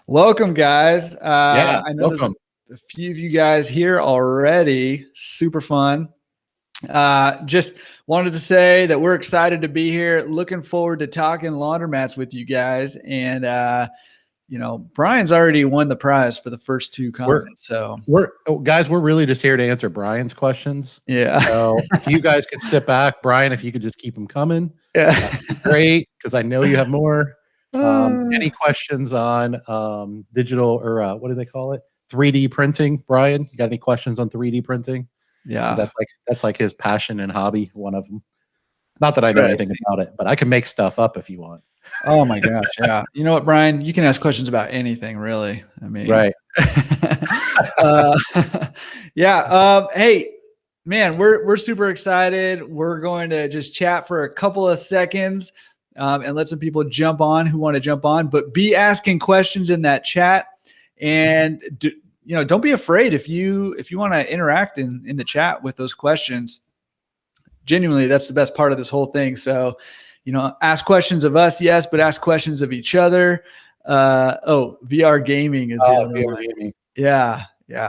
Welcome, guys. I know welcome. There's a few of you guys here already. Super fun. Just wanted to say that we're excited to be here. Looking forward to talking laundromats with you guys. And, Brian's already won the prize for the first two comments. We're really just here to answer Brian's questions. Yeah. So if you guys could sit back, Brian, if you could just keep them coming, Yeah. that'd be great, because I know you have more. Any questions on digital, or what do they call it? 3D printing, Brian? You got any questions on 3D printing? Yeah. That's like his passion and hobby, one of them. Not that I know anything about it, but I can make stuff up if you want. Oh my gosh. Yeah. You know what, Brian? You can ask questions about anything, really. I mean, right. Hey, man, we're super excited. We're going to just chat for a couple of seconds and let some people jump on who want to jump on, but be asking questions in that chat. And don't be afraid if you want to interact in the chat with those questions. Genuinely, that's the best part of this whole thing. So, ask questions of us, yes, but ask questions of each other. VR gaming is the other one. Gaming. Yeah.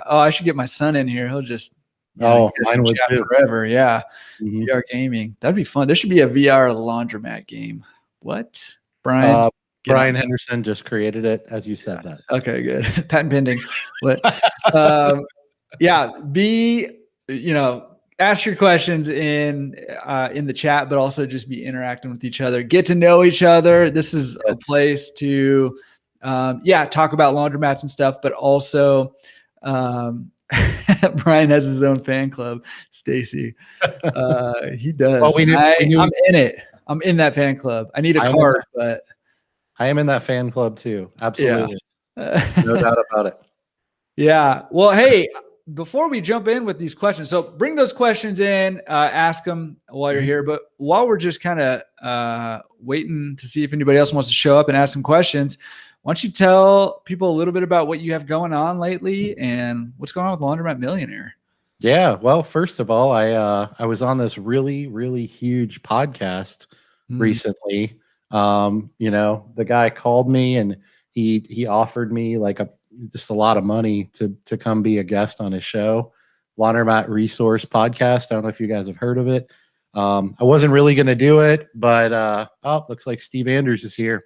Oh, I should get my son in here. He'll just mine would chat too. forever. Yeah. Mm-hmm. VR gaming. That'd be fun. There should be a VR laundromat game. What? Brian? Brian Henderson just created it, as you said that. Okay, good. Patent pending. But ask your questions in the chat, but also just be interacting with each other. Get to know each other. This is a place to talk about laundromats and stuff, but also Brian has his own fan club, Stacy. He does. Well, I'm in it. I'm in that fan club. I need a card, but I am in that fan club too. Absolutely. Yeah. No doubt about it. Yeah. Well, hey, before we jump in with these questions, so bring those questions in, ask them while you're here. But while we're just kind of waiting to see if anybody else wants to show up and ask some questions, why don't you tell people a little bit about what you have going on lately and what's going on with Laundromat Millionaire? Yeah. Well, first of all, I was on this really, really huge podcast recently. The guy called me and he offered me just a lot of money to come be a guest on his show, Laundromat Resource Podcast. I don't know if you guys have heard of it. I wasn't really going to do it, but looks like Steve Andrews is here.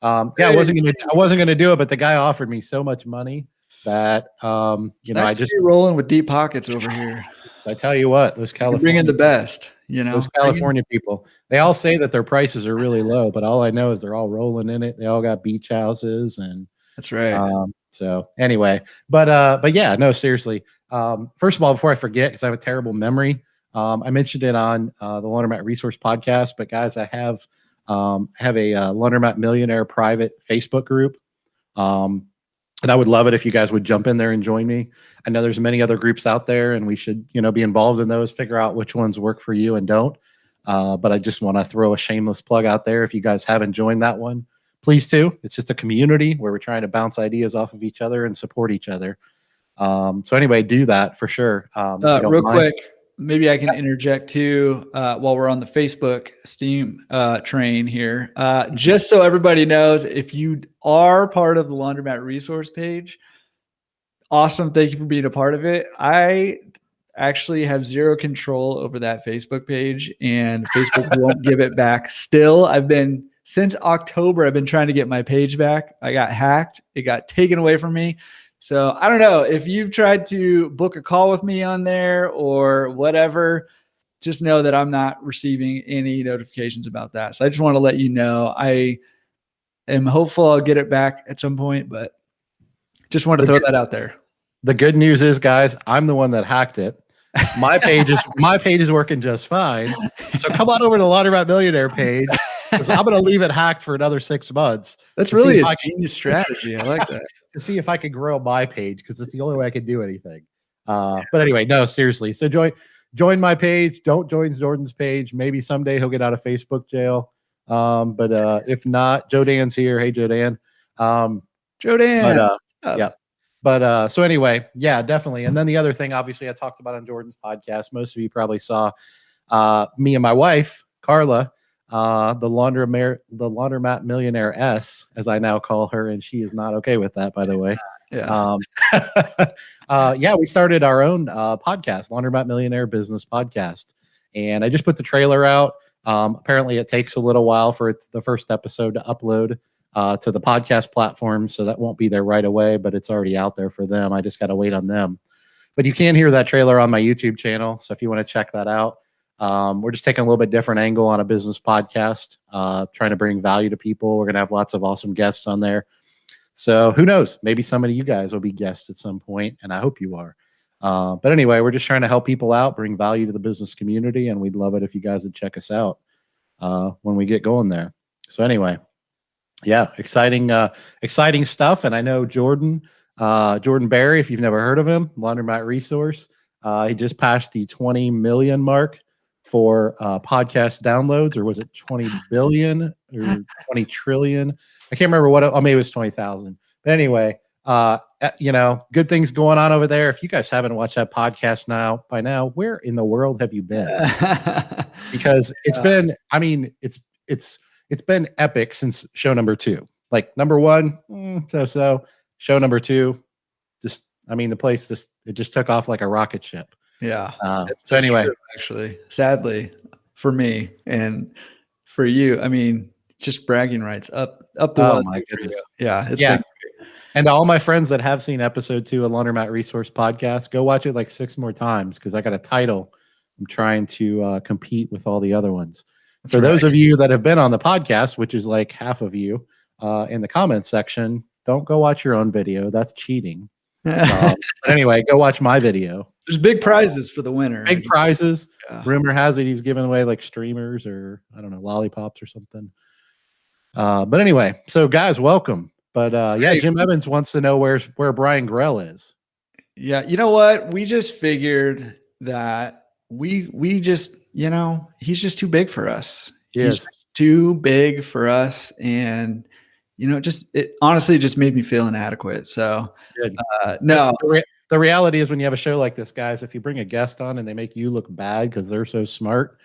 I wasn't going to do it, but the guy offered me so much money that I just rolling with deep pockets over here. I tell you what, those California bring in the best. Those California people, they all say that their prices are really low, but all I know is they're all rolling in it. They all got beach houses, and that's right. So anyway, but yeah, no, seriously. First of all, before I forget, because I have a terrible memory, I mentioned it on the Laundromat Resource Podcast. But guys, I have a Laundromat Millionaire private Facebook group. And I would love it if you guys would jump in there and join me. I know there's many other groups out there, and we should, be involved in those, figure out which ones work for you and don't. But I just want to throw a shameless plug out there. If you guys haven't joined that one, please do. It's just a community where we're trying to bounce ideas off of each other and support each other. So anyway, do that for sure. Real quick, maybe I can interject too while we're on the Facebook Steam train here. Just so everybody knows, if you are part of the Laundromat Resource page, awesome. Thank you for being a part of it. I actually have zero control over that Facebook page, and Facebook won't give it back. Still, since October, I've been trying to get my page back. I got hacked. It got taken away from me. So I don't know if you've tried to book a call with me on there or whatever, just know that I'm not receiving any notifications about that. So I just want to let you know, I am hopeful I'll get it back at some point, but just want to throw that out there. The good news is, guys, I'm the one that hacked it. My page is working just fine. So come on over to the Laundromat Millionaire page, because I'm going to leave it hacked for another 6 months. That's really a genius strategy. I like that. To see if I could grow my page, because it's the only way I can do anything. But anyway, no, seriously. So join my page. Don't join Jordan's page. Maybe someday he'll get out of Facebook jail. But if not, Joe Dan's here. Hey, Joe Dan. Joe Dan. But yeah. But so anyway, yeah, definitely. And then the other thing, obviously, I talked about on Jordan's podcast. Most of you probably saw me and my wife, Carla. the Laundromat Millionaire S, as I now call her, and she is not okay with that, by the way. Yeah. Yeah, we started our own podcast, Laundromat Millionaire Business Podcast, and I just put the trailer out. Apparently, it takes a little while for the first episode to upload to the podcast platform, so that won't be there right away, but it's already out there for them. I just got to wait on them. But you can hear that trailer on my YouTube channel, so if you want to check that out. We're just taking a little bit different angle on a business podcast, trying to bring value to people. We're going to have lots of awesome guests on there. So who knows? Maybe some of you guys will be guests at some point, and I hope you are. But anyway, we're just trying to help people out, bring value to the business community, and we'd love it if you guys would check us out when we get going there. So anyway, yeah, exciting stuff. And I know Jordan Berry, if you've never heard of him, Laundromat Resource, he just passed the 20 million mark for podcast downloads, or was it 20 billion or 20 trillion? I can't remember maybe it was 20,000. But anyway, good things going on over there. If you guys haven't watched that podcast by now, where in the world have you been? Because it's been, it's been epic since show number 2. Like number 1, so. Show number 2, the place just took off like a rocket ship. Yeah. So anyway, true, actually, sadly for me and for you, just bragging rights up the oh my goodness. Yeah. Been and all my friends that have seen episode 2 of Laundromat Resource Podcast, go watch it like 6 more times, because I got a title. I'm trying to compete with all the other ones. For those of you that have been on the podcast, which is like half of you, in the comments section, don't go watch your own video. That's cheating. But anyway, go watch my video. There's big prizes for the winner. Big prizes. Yeah. Rumor has it he's giving away like streamers or I don't know, lollipops or something. But anyway, so guys, welcome. But yeah, Jim Evans wants to know where Brian Grell is. Yeah, you know what? We just figured that we just, he's just too big for us. Yes. He's too big for us, and it honestly just made me feel inadequate. So no. The reality is, when you have a show like this, guys, if you bring a guest on and they make you look bad because they're so smart,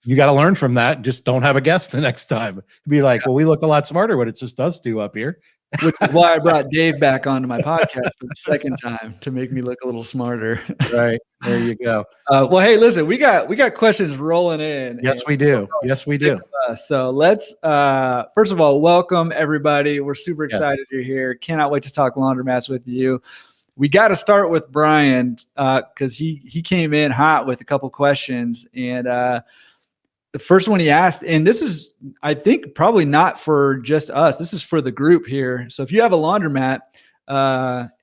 you got to learn from that. Just don't have a guest the next time. Be like, well, we look a lot smarter when it's just us 2 up here. Which is why I brought Dave back onto my podcast for the second time, to make me look a little smarter. Right. There you go. Well, hey, listen, we got questions rolling in. Yes, we do. Yes, we do. So let's, first of all, welcome everybody. We're super excited you're here. Cannot wait to talk laundromats with you. We got to start with Brian, because he came in hot with a couple questions. And the first one he asked, and this is, I think, probably not for just us. This is for the group here. So if you have a laundromat,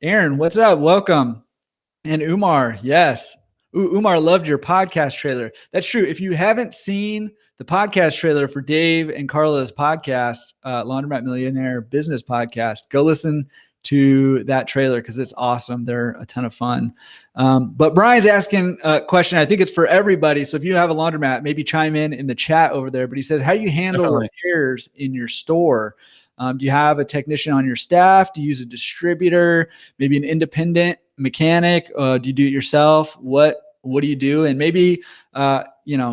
Aaron, what's up? Welcome. And Umar, yes. Umar loved your podcast trailer. That's true. If you haven't seen the podcast trailer for Dave and Carla's podcast, Laundromat Millionaire Business Podcast, go listen to that trailer, because it's awesome. They're a ton of fun. But Brian's asking a question. I think it's for everybody. So if you have a laundromat, maybe chime in the chat over there. But he says, how do you handle repairs in your store? Do you have a technician on your staff? Do you use a distributor? Maybe an independent mechanic? Do you do it yourself? What do you do? And maybe,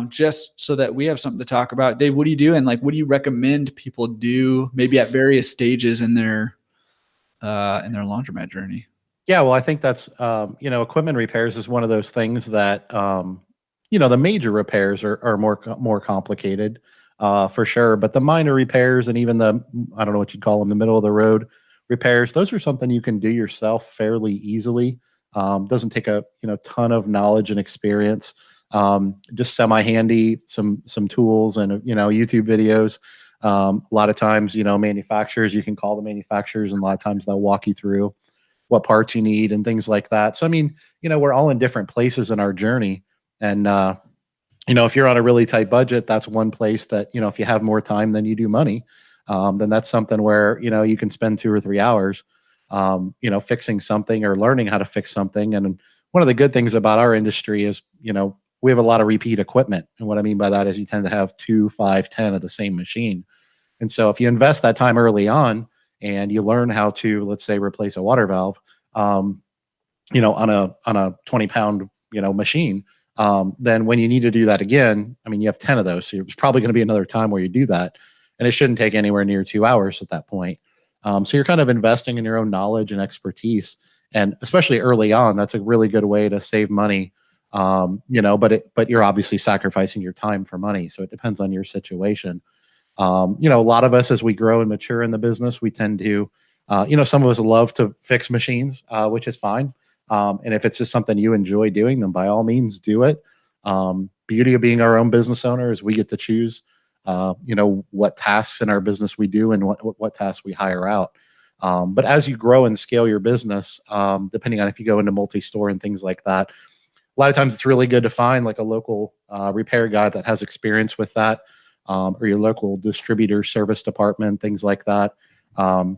just so that we have something to talk about, Dave, what do you do? And what do you recommend people do, maybe at various stages in their laundromat journey? Yeah, well, I think that's, equipment repairs is one of those things that, the major repairs are more complicated, for sure. But the minor repairs, and even the, I don't know what you'd call them, the middle of the road repairs, those are something you can do yourself fairly easily. Doesn't take a, ton of knowledge and experience. Just semi-handy, some tools and, YouTube videos. A lot of times, manufacturers, you can call the manufacturers, and a lot of times they'll walk you through what parts you need and things like that. So, we're all in different places in our journey. And, if you're on a really tight budget, that's one place that, if you have more time than you do money, then that's something where, you can spend 2 or 3 hours, fixing something or learning how to fix something. And one of the good things about our industry is, we have a lot of repeat equipment. And what I mean by that is you tend to have 2, 5, 10 of the same machine. And so if you invest that time early on and you learn how to, let's say, replace a water valve, on a 20-pound, machine, then when you need to do that again, I mean, you have 10 of those. So there's probably going to be another time where you do that. And it shouldn't take anywhere near 2 hours at that point. So you're kind of investing in your own knowledge and expertise. And especially early on, that's a really good way to save money. But you're obviously sacrificing your time for money. So it depends on your situation. A lot of us, as we grow and mature in the business, we tend to, some of us love to fix machines, which is fine. And if it's just something you enjoy doing, then by all means do it. Beauty of being our own business owner is we get to choose, what tasks in our business we do and what tasks we hire out. But as you grow and scale your business, depending on if you go into multi-store and things like that, a lot of times it's really good to find like a local repair guy that has experience with that, or your local distributor service department, things like that. And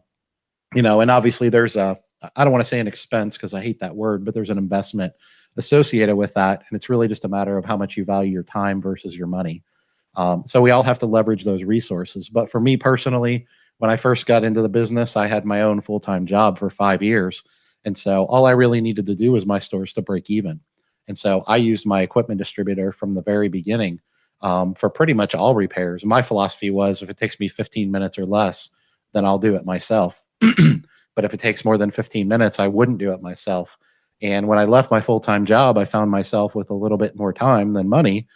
obviously there's I don't want to say an expense because I hate that word, but there's an investment associated with that. And it's really just a matter of how much you value your time versus your money. So we all have to leverage those resources. But for me personally, when I first got into the business, I had my own full-time job for 5 years. And so all I really needed to do was my stores to break even. And so I used my equipment distributor from the very beginning for pretty much all repairs. My philosophy was if it takes me 15 minutes or less, then I'll do it myself. But if it takes more than 15 minutes, I wouldn't do it myself. And when I left my full-time job, I found myself with a little bit more time than money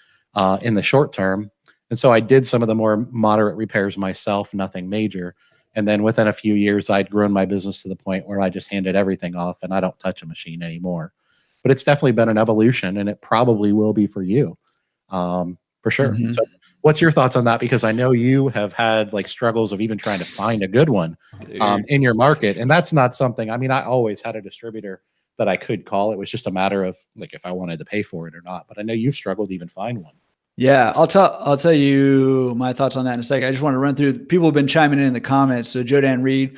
in the short term. And so I did some of the more moderate repairs myself, nothing major. And then within a few years, I'd grown my business to the point where I just handed everything off and I don't touch a machine anymore. But it's definitely been an evolution, and it probably will be for you, for sure. Mm-hmm. So what's your thoughts on that? Because I know you have had like struggles of even trying to find a good one in your market. And that's not something, I mean, I always had a distributor that I could call. It was just a matter of like if I wanted to pay for it or not. But I know you've struggled to even find one. Yeah, I'll tell you my thoughts on that in a second. I just want to run through. People have been chiming in the comments. So Jodan Reed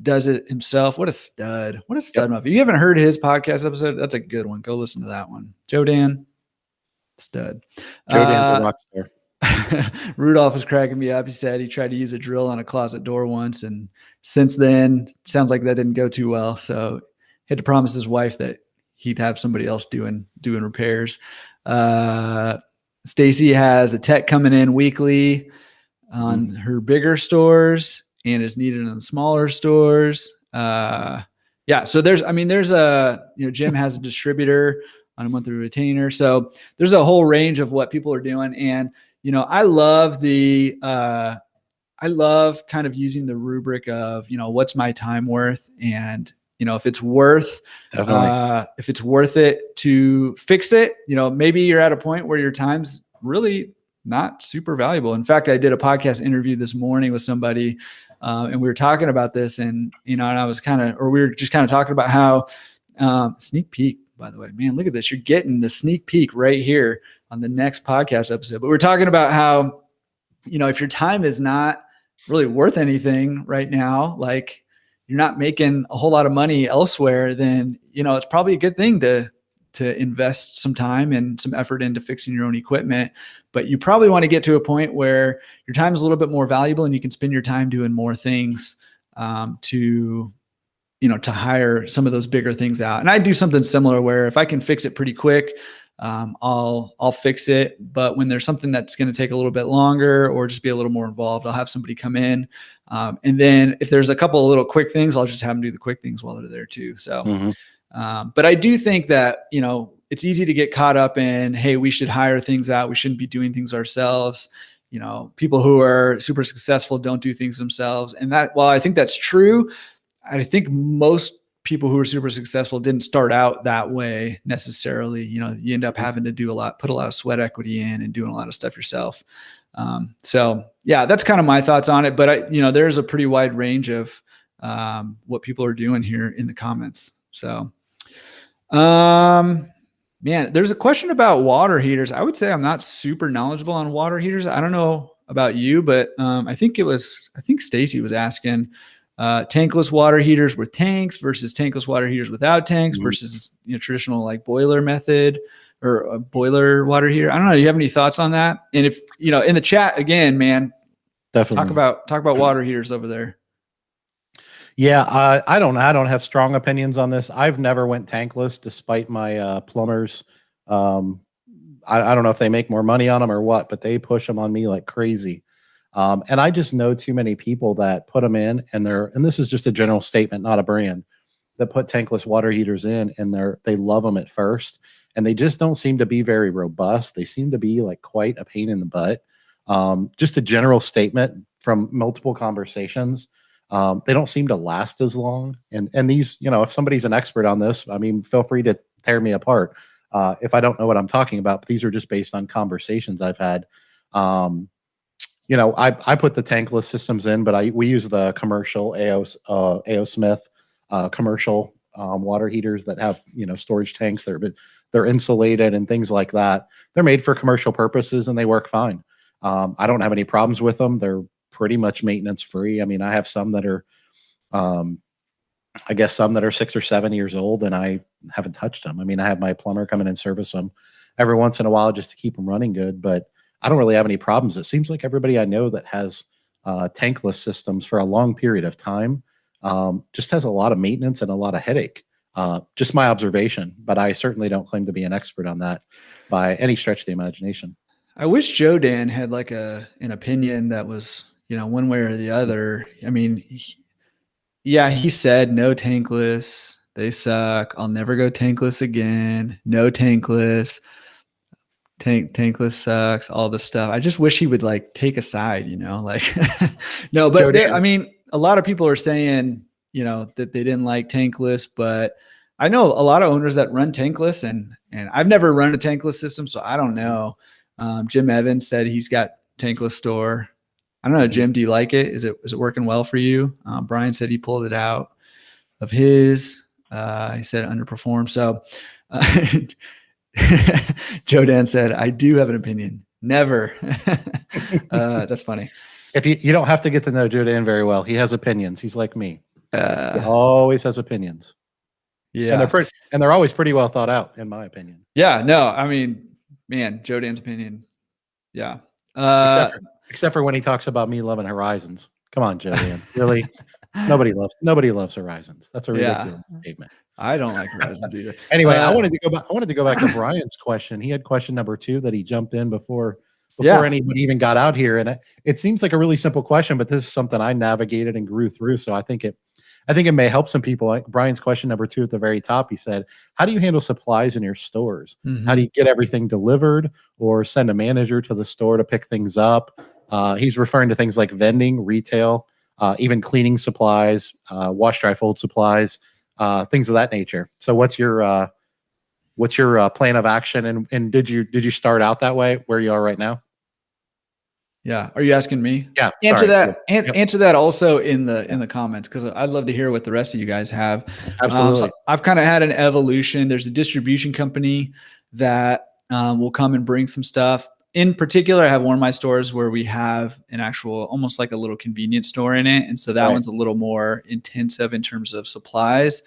does it himself. What a stud! What a stud! If you haven't heard his podcast episode, that's a good one. Go listen to that one. Jodan, stud. Jodan's a rock star. Rudolph was cracking me up. He said he tried to use a drill on a closet door once, and since then, sounds like that didn't go too well. So he had to promise his wife that he'd have somebody else doing repairs. Stacy has a tech coming in weekly on her bigger stores and is needed in the smaller stores. So there's Jim has a distributor on a monthly retainer. So there's a whole range of what people are doing. And, I love kind of using the rubric of, what's my time worth? And, if it's worth it to fix it, maybe you're at a point where your time's really not super valuable. In fact, I did a podcast interview this morning with somebody, and we were talking about this, and we were just kind of talking about how sneak peek, by the way, man, look at this. You're getting the sneak peek right here on the next podcast episode. But we're talking about how, if your time is not really worth anything right now, like you're not making a whole lot of money elsewhere, then, it's probably a good thing to invest some time and some effort into fixing your own equipment. But you probably want to get to a point where your time is a little bit more valuable and you can spend your time doing more things to hire some of those bigger things out. And I do something similar where if I can fix it pretty quick, I'll fix it. But when there's something that's going to take a little bit longer or just be a little more involved, I'll have somebody come in. And then if there's a couple of little quick things, I'll just have them do the quick things while they're there too. So, but I do think that, it's easy to get caught up in, hey, we should hire things out. We shouldn't be doing things ourselves. People who are super successful don't do things themselves. And that, while I think that's true, I think most people who are super successful didn't start out that way necessarily. You end up having to put a lot of sweat equity in and doing a lot of stuff yourself. So yeah, that's kind of my thoughts on it. But there's a pretty wide range of what people are doing here in the comments. So, man, there's a question about water heaters. I would say I'm not super knowledgeable on water heaters. I don't know about you, but I think Stacy was asking tankless water heaters with tanks versus tankless water heaters without tanks versus traditional like boiler method or a boiler water heater. I don't know. Do you have any thoughts on that? And if in the chat again, man, definitely talk about water heaters over there. Yeah, I don't have strong opinions on this. I've never went tankless, despite my plumbers, I don't know if they make more money on them or what, but they push them on me like crazy. And I just know too many people that put them in, and this is just a general statement, not a brand, that put tankless water heaters in, and they love them at first, and they just don't seem to be very robust. They seem to be like quite a pain in the butt. Just a general statement from multiple conversations. They don't seem to last as long. And these, if somebody's an expert on this, I mean, feel free to tear me apart if I don't know what I'm talking about. But these are just based on conversations I've had. I put the tankless systems in, but we use the commercial AO Smith commercial water heaters that have storage tanks. They're insulated and things like that. They're made for commercial purposes and they work fine. I don't have any problems with them. They're pretty much maintenance free. I mean, I have some that are, I guess some that are 6 or 7 years old, and I haven't touched them. I mean, I have my plumber come in and service them every once in a while just to keep them running good, but I don't really have any problems. It seems like everybody I know that has tankless systems for a long period of time just has a lot of maintenance and a lot of headache. Just my observation, but I certainly don't claim to be an expert on that by any stretch of the imagination. I wish Joe Dan had like an opinion that was, one way or the other. I mean, he said no tankless. They suck. I'll never go tankless again. No tankless. Tankless sucks. All this stuff. I just wish he would like take a side, like no, but I mean, a lot of people are saying, that they didn't like tankless, but I know a lot of owners that run tankless, and I've never run a tankless system, so I don't know. Jim Evans said he's got tankless store. I don't know, Jim, do you like it? Is it working well for you? Brian said he pulled it out of his. He said it underperformed. So Joe Dan said, I do have an opinion. Never. That's funny. If you don't have to get to know Joe Dan very well. He has opinions. He's like me. He always has opinions. Yeah. And they're always pretty well thought out, in my opinion. Yeah, no, I mean, man, Joe Dan's opinion. Yeah. Except for when he talks about me loving Horizons. Come on, Joe Dan. Really? Nobody loves Horizons. That's a ridiculous statement. I don't like Horizons either. Anyway, I wanted to go back to Brian's question. He had question number 2 that he jumped in before anybody even got out here. And it seems like a really simple question, but this is something I navigated and grew through. So I think it may help some people. Like Brian's question number 2 at the very top, he said, how do you handle supplies in your stores? Mm-hmm. How do you get everything delivered or send a manager to the store to pick things up? He's referring to things like vending, retail, even cleaning supplies, wash, dry, fold supplies, things of that nature. So what's your plan of action? And did you start out that way where you are right now? Yeah. Are you asking me? Yeah. Answer that. Answer that also in the comments, because I'd love to hear what the rest of you guys have. Absolutely. So I've kind of had an evolution. There's a distribution company that will come and bring some stuff. In particular, I have one of my stores where we have an actual, almost like a little convenience store in it. And so that one's a little more intensive in terms of supplies.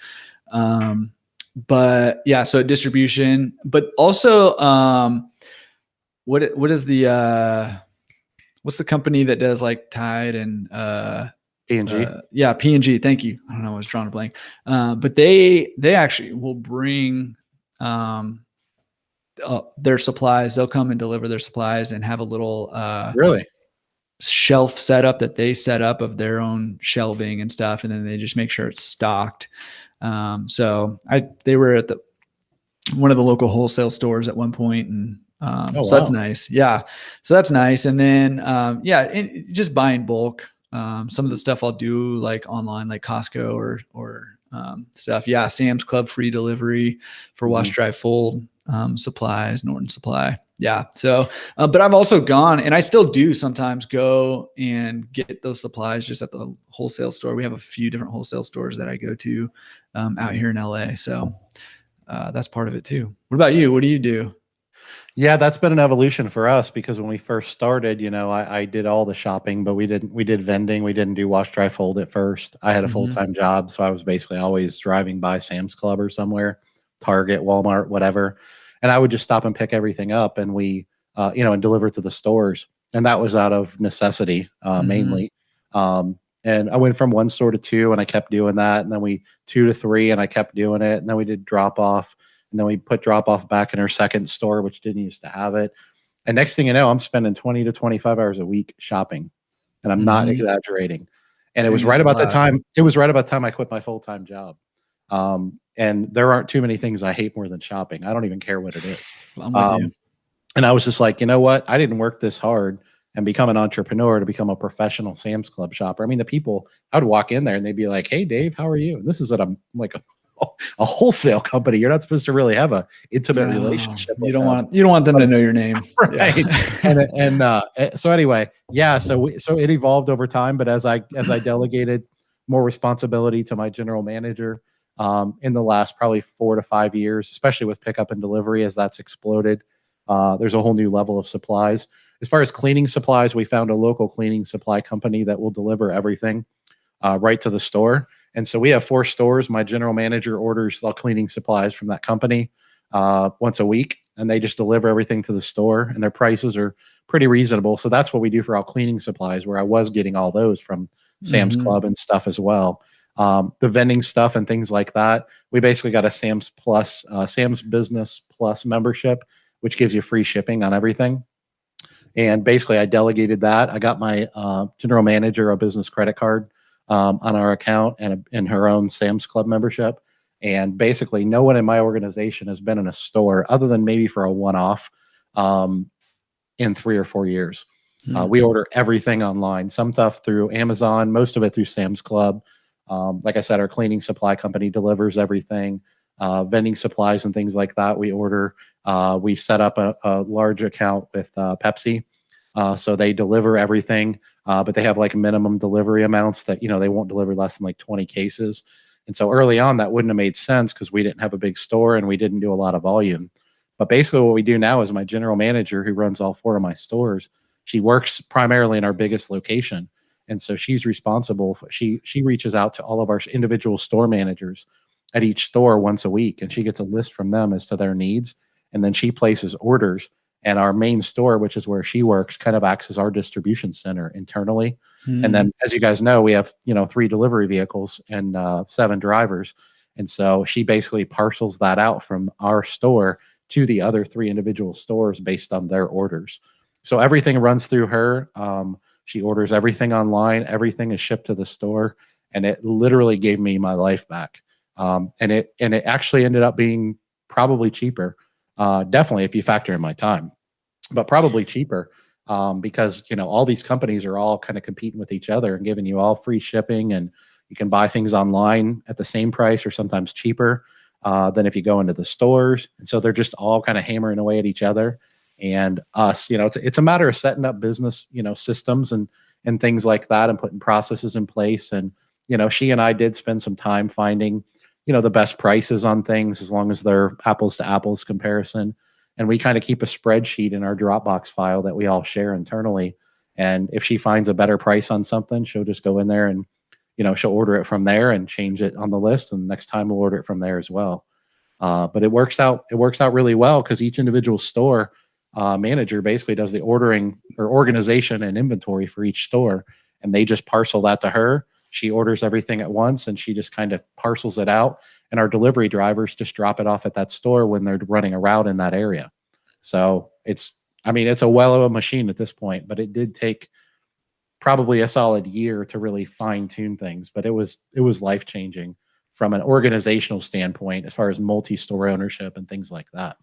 But yeah, so distribution, but also what is the what's the company that does like Tide and P&G? Yeah, P&G. Thank you. I don't know. I was drawing a blank. But they actually will bring their supplies. They'll come and deliver their supplies and have a little really shelf setup that they set up of their own shelving and stuff, and then they just make sure it's stocked. So they were at one of the local wholesale stores at one point, and so that's nice. Yeah. So that's nice. And then, just buy in bulk. Some of the stuff I'll do like online, like Costco or stuff. Yeah. Sam's Club free delivery for wash, dry, fold, supplies, Norton Supply. Yeah. So, but I've also gone, and I still do sometimes go and get those supplies just at the wholesale store. We have a few different wholesale stores that I go to out here in LA. So that's part of it too. What about you? What do you do? Yeah, that's been an evolution for us, because when we first started, I did all the shopping, but we did vending. We didn't do wash, dry, fold at first. I had a full-time job, so I was basically always driving by Sam's Club or somewhere, Target, Walmart, whatever. And I would just stop and pick everything up, and we, and deliver to the stores. And that was out of necessity, mainly. And I went from 1 store to 2, and I kept doing that. And then 2 to 3, and I kept doing it. And then we did drop off. And then we put drop off back in our second store, which didn't used to have it. And next thing you know, I'm spending 20 to 25 hours a week shopping. And I'm not exaggerating. And it was right about the time I quit my full-time job. And there aren't too many things I hate more than shopping. I don't even care what it is. I'm with you. And I was just like, you know what? I didn't work this hard and become an entrepreneur to become a professional Sam's Club shopper. I mean, the people, I would walk in there and they'd be like, "Hey, Dave, how are you?" And this is at a wholesale company. You're not supposed to really have a intimate relationship. You don't want them to know your name. Right. Yeah. So anyway, yeah. So it evolved over time, but as I delegated more responsibility to my general manager, in the last probably 4 to 5 years, especially with pickup and delivery, as that's exploded, there's a whole new level of supplies. As far as cleaning supplies, we found a local cleaning supply company that will deliver everything right to the store. And so we have 4 stores. My general manager orders the cleaning supplies from that company once a week, and they just deliver everything to the store, and their prices are pretty reasonable. So that's what we do for all cleaning supplies, where I was getting all those from Sam's Club and stuff as well. The vending stuff and things like that, we basically got a Sam's Business Plus membership, which gives you free shipping on everything. And basically I delegated that. I got my general manager a business credit card on our account and her own Sam's Club membership. And basically no one in my organization has been in a store other than maybe for a one-off in 3 or 4 years. We order everything online, some stuff through Amazon, most of it through Sam's Club. Like I said, our cleaning supply company delivers everything, vending supplies and things like that. We order, we set up a large account with Pepsi. So they deliver everything, but they have like minimum delivery amounts that, they won't deliver less than like 20 cases. And so early on, that wouldn't have made sense because we didn't have a big store and we didn't do a lot of volume. But basically what we do now is my general manager, who runs all 4 of my stores, she works primarily in our biggest location. And so she's responsible for, she reaches out to all of our individual store managers at each store once a week, and she gets a list from them as to their needs. And then she places orders, and our main store, which is where she works, kind of acts as our distribution center internally. And then, as you guys know, we have, 3 delivery vehicles and 7 drivers. And so she basically parcels that out from our store to the other 3 individual stores based on their orders. So everything runs through her. She orders everything online. Everything is shipped to the store, and it literally gave me my life back. And it actually ended up being probably cheaper. Definitely if you factor in my time, but probably cheaper because, all these companies are all kind of competing with each other and giving you all free shipping, and you can buy things online at the same price or sometimes cheaper than if you go into the stores. And so they're just all kind of hammering away at each other. And us, it's a matter of setting up business, systems and things like that, and putting processes in place. And, she and I did spend some time finding, the best prices on things, as long as they're apples to apples comparison. And we kind of keep a spreadsheet in our Dropbox file that we all share internally. And if she finds a better price on something, she'll just go in there and, she'll order it from there and change it on the list. And next time we'll order it from there as well. But it works out really well because each individual store manager basically does the ordering or organization and inventory for each store, and they just parcel that to her. She orders everything at once, and she just kind of parcels it out, and our delivery drivers just drop it off at that store when they're running a route in that area. So it's a well of a machine at this point, but it did take probably a solid year to really fine tune things, but it was life-changing from an organizational standpoint as far as multi-store ownership and things like that.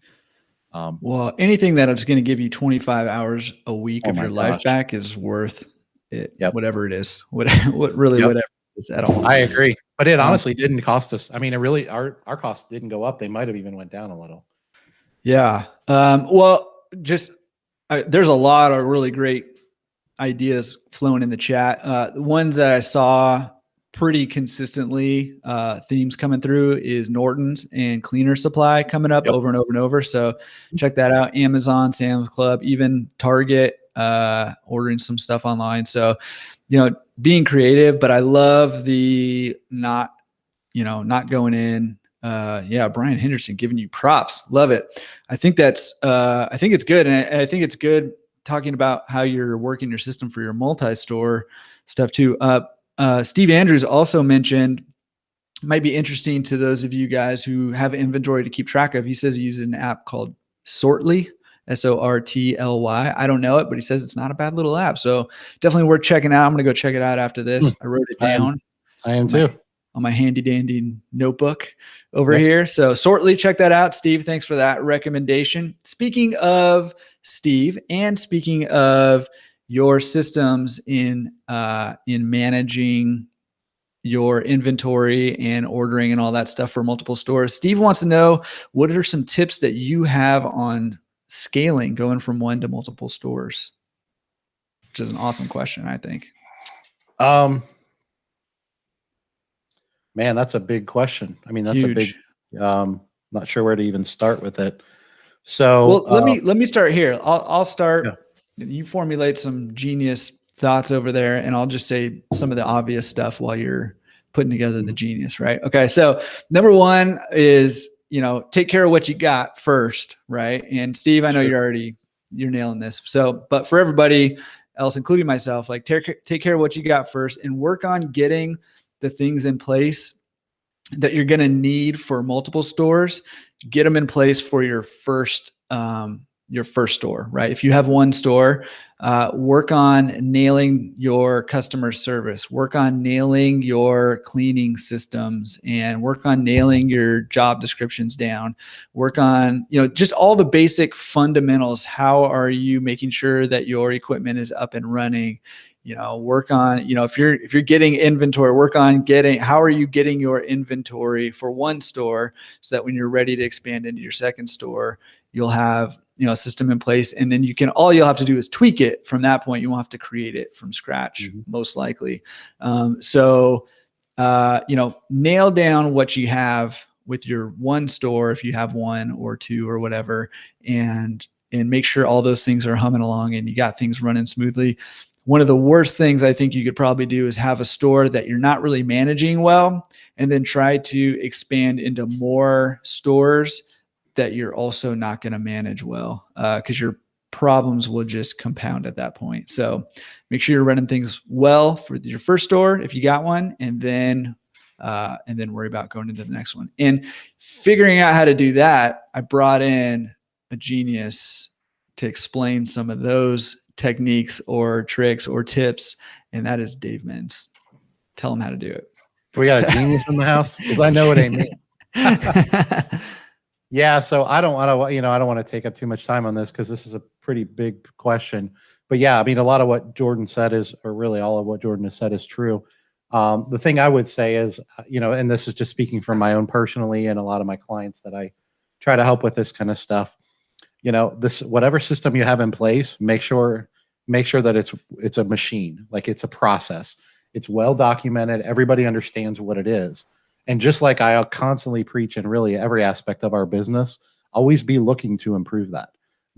Well, anything that is going to give you 25 hours a week of your life back is worth it. Yep. Whatever it is, whatever it is at all. I agree, but it honestly didn't cost us. I mean, it really, our costs didn't go up. They might've even went down a little. Yeah. Well, there's a lot of really great ideas flowing in the chat. The ones that I saw pretty consistently, themes coming through is Norton's and cleaner supply coming up over and over and over. So check that out. Amazon, Sam's Club, even Target, ordering some stuff online. So, being creative, but I love the not going in. Brian Henderson giving you props. Love it. I think it's good. And I think it's good talking about how you're working your system for your multi-store stuff too. Steve Andrews also mentioned might be interesting to those of you guys who have inventory to keep track of. He says he uses an app called Sortly, Sortly. I don't know it, but he says it's not a bad little app. So definitely worth checking out. I'm going to go check it out after this. I wrote it down. I am too. On my handy dandy notebook over Yep. here. So Sortly, check that out. Steve, thanks for that recommendation. Speaking of Steve, and speaking of your systems in managing your inventory and ordering and all that stuff for multiple stores, Steve wants to know, what are some tips that you have on scaling, going from one to multiple stores? Which is an awesome question, I think. Man, that's a big question. I mean, that's Huge. a big, not sure where to even start with it. So, well, let me start here. I'll start. Yeah. You formulate some genius thoughts over there, and I'll just say some of the obvious stuff while you're putting together the genius, right? Okay. So number one is, take care of what you got first, right? And Steve, I know you're nailing this. So, but for everybody else, including myself, like take care of what you got first and work on getting the things in place that you're going to need for multiple stores. Get them in place for your first store, right? If you have one store, work on nailing your customer service, work on nailing your cleaning systems, and work on nailing your job descriptions down. Work on, just all the basic fundamentals. How are you making sure that your equipment is up and running? Work on, if you're getting inventory, work on how are you getting your inventory for one store so that when you're ready to expand into your second store, you'll have, a system in place. And then all you'll have to do is tweak it from that point. You won't have to create it from scratch, most likely. Nail down what you have with your one store, if you have one or two or whatever, and make sure all those things are humming along and you got things running smoothly. One of the worst things I think you could probably do is have a store that you're not really managing well, and then try to expand into more stores that you're also not going to manage well, because your problems will just compound at that point. So make sure you're running things well for your first store if you got one, and then worry about going into the next one. And figuring out how to do that, I brought in a genius to explain some of those techniques or tricks or tips, and that is Dave Menz. Tell him how to do it. We got a genius in the house, because I know it ain't me. Yeah, so I don't want to take up too much time on this, because this is a pretty big question. But yeah, I mean, a lot of what Jordan said really all of what Jordan has said is true. The thing I would say is, and this is just speaking from my own personally and a lot of my clients that I try to help with this kind of stuff. Whatever system you have in place, make sure that it's a machine, like it's a process. It's well documented. Everybody understands what it is. And just like I constantly preach in really every aspect of our business, always be looking to improve that.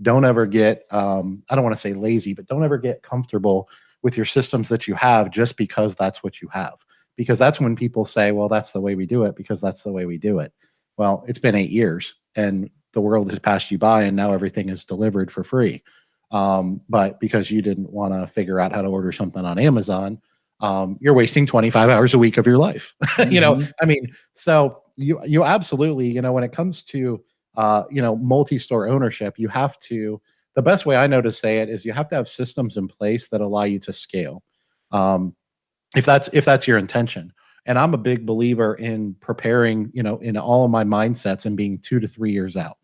Don't ever get, I don't want to say lazy, but don't ever get comfortable with your systems that you have just because that's what you have. Because that's when people say, well, that's the way we do it, because that's the way we do it. Well, it's been 8 years and the world has passed you by, and now everything is delivered for free. But because you didn't want to figure out how to order something on Amazon, you're wasting 25 hours a week of your life. So you absolutely, when it comes to, multi-store ownership, the best way I know to say it is you have to have systems in place that allow you to scale. If that's your intention. And I'm a big believer in preparing, in all of my mindsets and being 2 to 3 years out.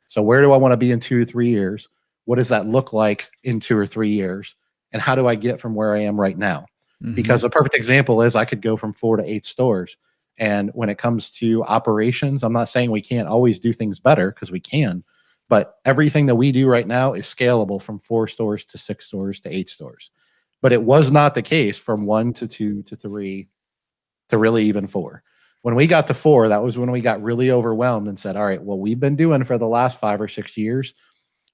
So where do I want to be in 2 to 3 years? What does that look like in 2 or 3 years? And how do I get from where I am right now? Because a perfect example is I could go from 4 to 8 stores. And when it comes to operations, I'm not saying we can't always do things better, because we can, but everything that we do right now is scalable from 4 stores to 6 stores to 8 stores. But it was not the case from 1 to 2 to 3 to really even 4. When we got to 4, that was when we got really overwhelmed and said, all right, what we've been doing for the last 5 or 6 years,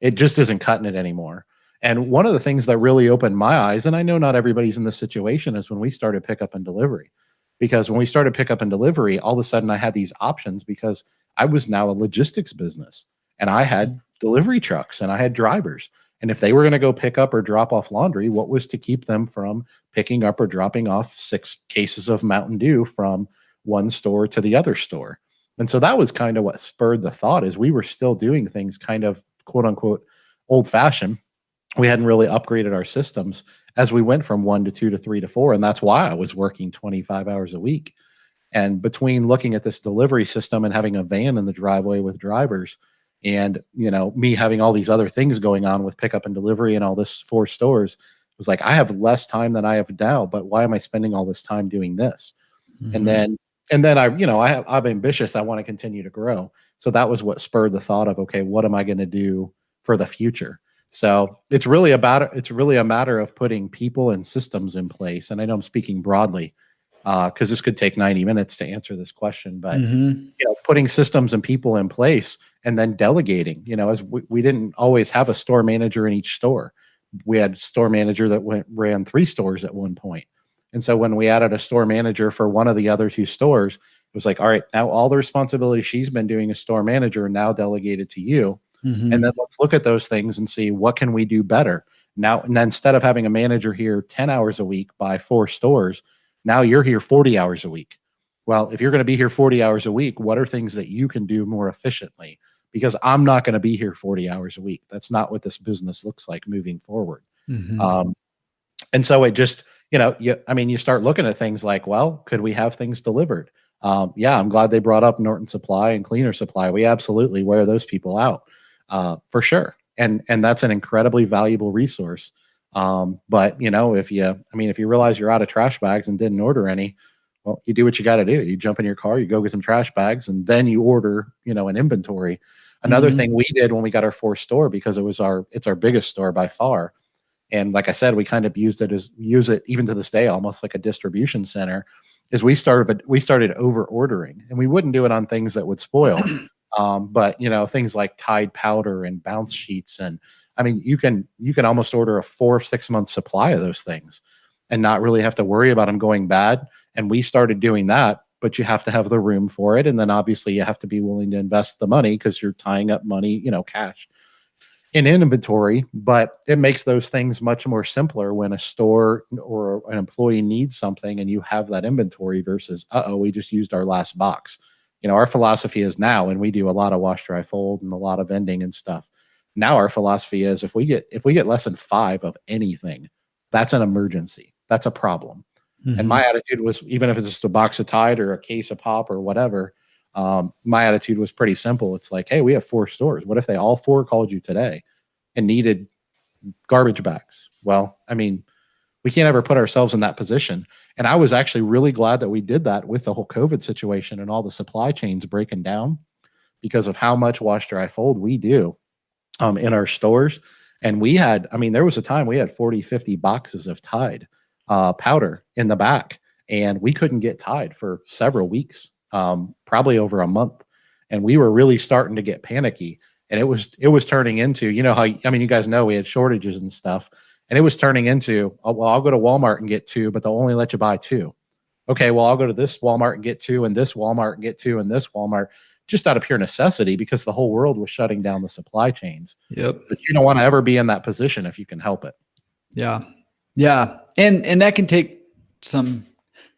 it just isn't cutting it anymore. And one of the things that really opened my eyes, and I know not everybody's in this situation, is when we started pickup and delivery. Because when we started pickup and delivery, all of a sudden I had these options, because I was now a logistics business and I had delivery trucks and I had drivers. And if they were going to go pick up or drop off laundry, what was to keep them from picking up or dropping off 6 cases of Mountain Dew from one store to the other store. And so that was kind of what spurred the thought, is we were still doing things kind of quote unquote old fashioned. We hadn't really upgraded our systems as we went from 1 to 2 to 3 to 4. And that's why I was working 25 hours a week. And between looking at this delivery system and having a van in the driveway with drivers, and me having all these other things going on with pickup and delivery and all this 4 stores, it was like, I have less time than I have now, but why am I spending all this time doing this? And then I'm ambitious. I want to continue to grow. So that was what spurred the thought of, okay, what am I going to do for the future? So it's really a matter of putting people and systems in place. And I know I'm speaking broadly, because this could take 90 minutes to answer this question, but putting systems and people in place, and then delegating. As we didn't always have a store manager in each store. We had a store manager that ran 3 stores at one point. And so when we added a store manager for one of the other 2 stores, it was like, all right, now all the responsibility she's been doing as store manager now delegated to you. And then let's look at those things and see, what can we do better now? And then instead of having a manager here 10 hours a week by 4 stores, now you're here 40 hours a week. Well, if you're going to be here 40 hours a week, what are things that you can do more efficiently? Because I'm not going to be here 40 hours a week. That's not what this business looks like moving forward. And so it just, you start looking at things like, well, could we have things delivered? Yeah, I'm glad they brought up Norton Supply and Cleaner Supply. We absolutely wear those people out, for sure. And that's an incredibly valuable resource. But if you realize you're out of trash bags and didn't order any, well, you do what you got to do. You jump in your car, you go get some trash bags, and then you order, an inventory. Another thing we did when we got our 4th store, because it's our biggest store by far. And like I said, we kind of use it even to this day, almost like a distribution center, is we started over ordering, and we wouldn't do it on things that would spoil. But things like Tide powder and bounce sheets. And you can almost order a 4 or 6 month supply of those things and not really have to worry about them going bad. And we started doing that, but you have to have the room for it. And then obviously you have to be willing to invest the money, because you're tying up money, cash in inventory. But it makes those things much more simpler when a store or an employee needs something and you have that inventory versus, we just used our last box. Our philosophy is now, and we do a lot of wash, dry, fold and a lot of vending and stuff. Now our philosophy is, if we get less than 5 of anything, that's an emergency. That's a problem. And my attitude was, even if it's just a box of Tide or a case of pop or whatever, my attitude was pretty simple. It's like, hey, we have 4 stores. What if they all 4 called you today and needed garbage bags? Well, we can't ever put ourselves in that position. And I was actually really glad that we did that with the whole COVID situation and all the supply chains breaking down, because of how much wash, dry, fold we do in our stores. And we had, there was a time we had 40, 50 boxes of Tide powder in the back, and we couldn't get Tide for several weeks, probably over a month. And we were really starting to get panicky. And it was turning into, you guys know we had shortages and stuff. And it was turning into, I'll go to Walmart and get 2, but they'll only let you buy 2. Okay, well, I'll go to this Walmart and get 2, and this Walmart and get 2, and this Walmart, just out of pure necessity, because the whole world was shutting down the supply chains. Yep. But you don't want to ever be in that position if you can help it. Yeah. Yeah. And that can take some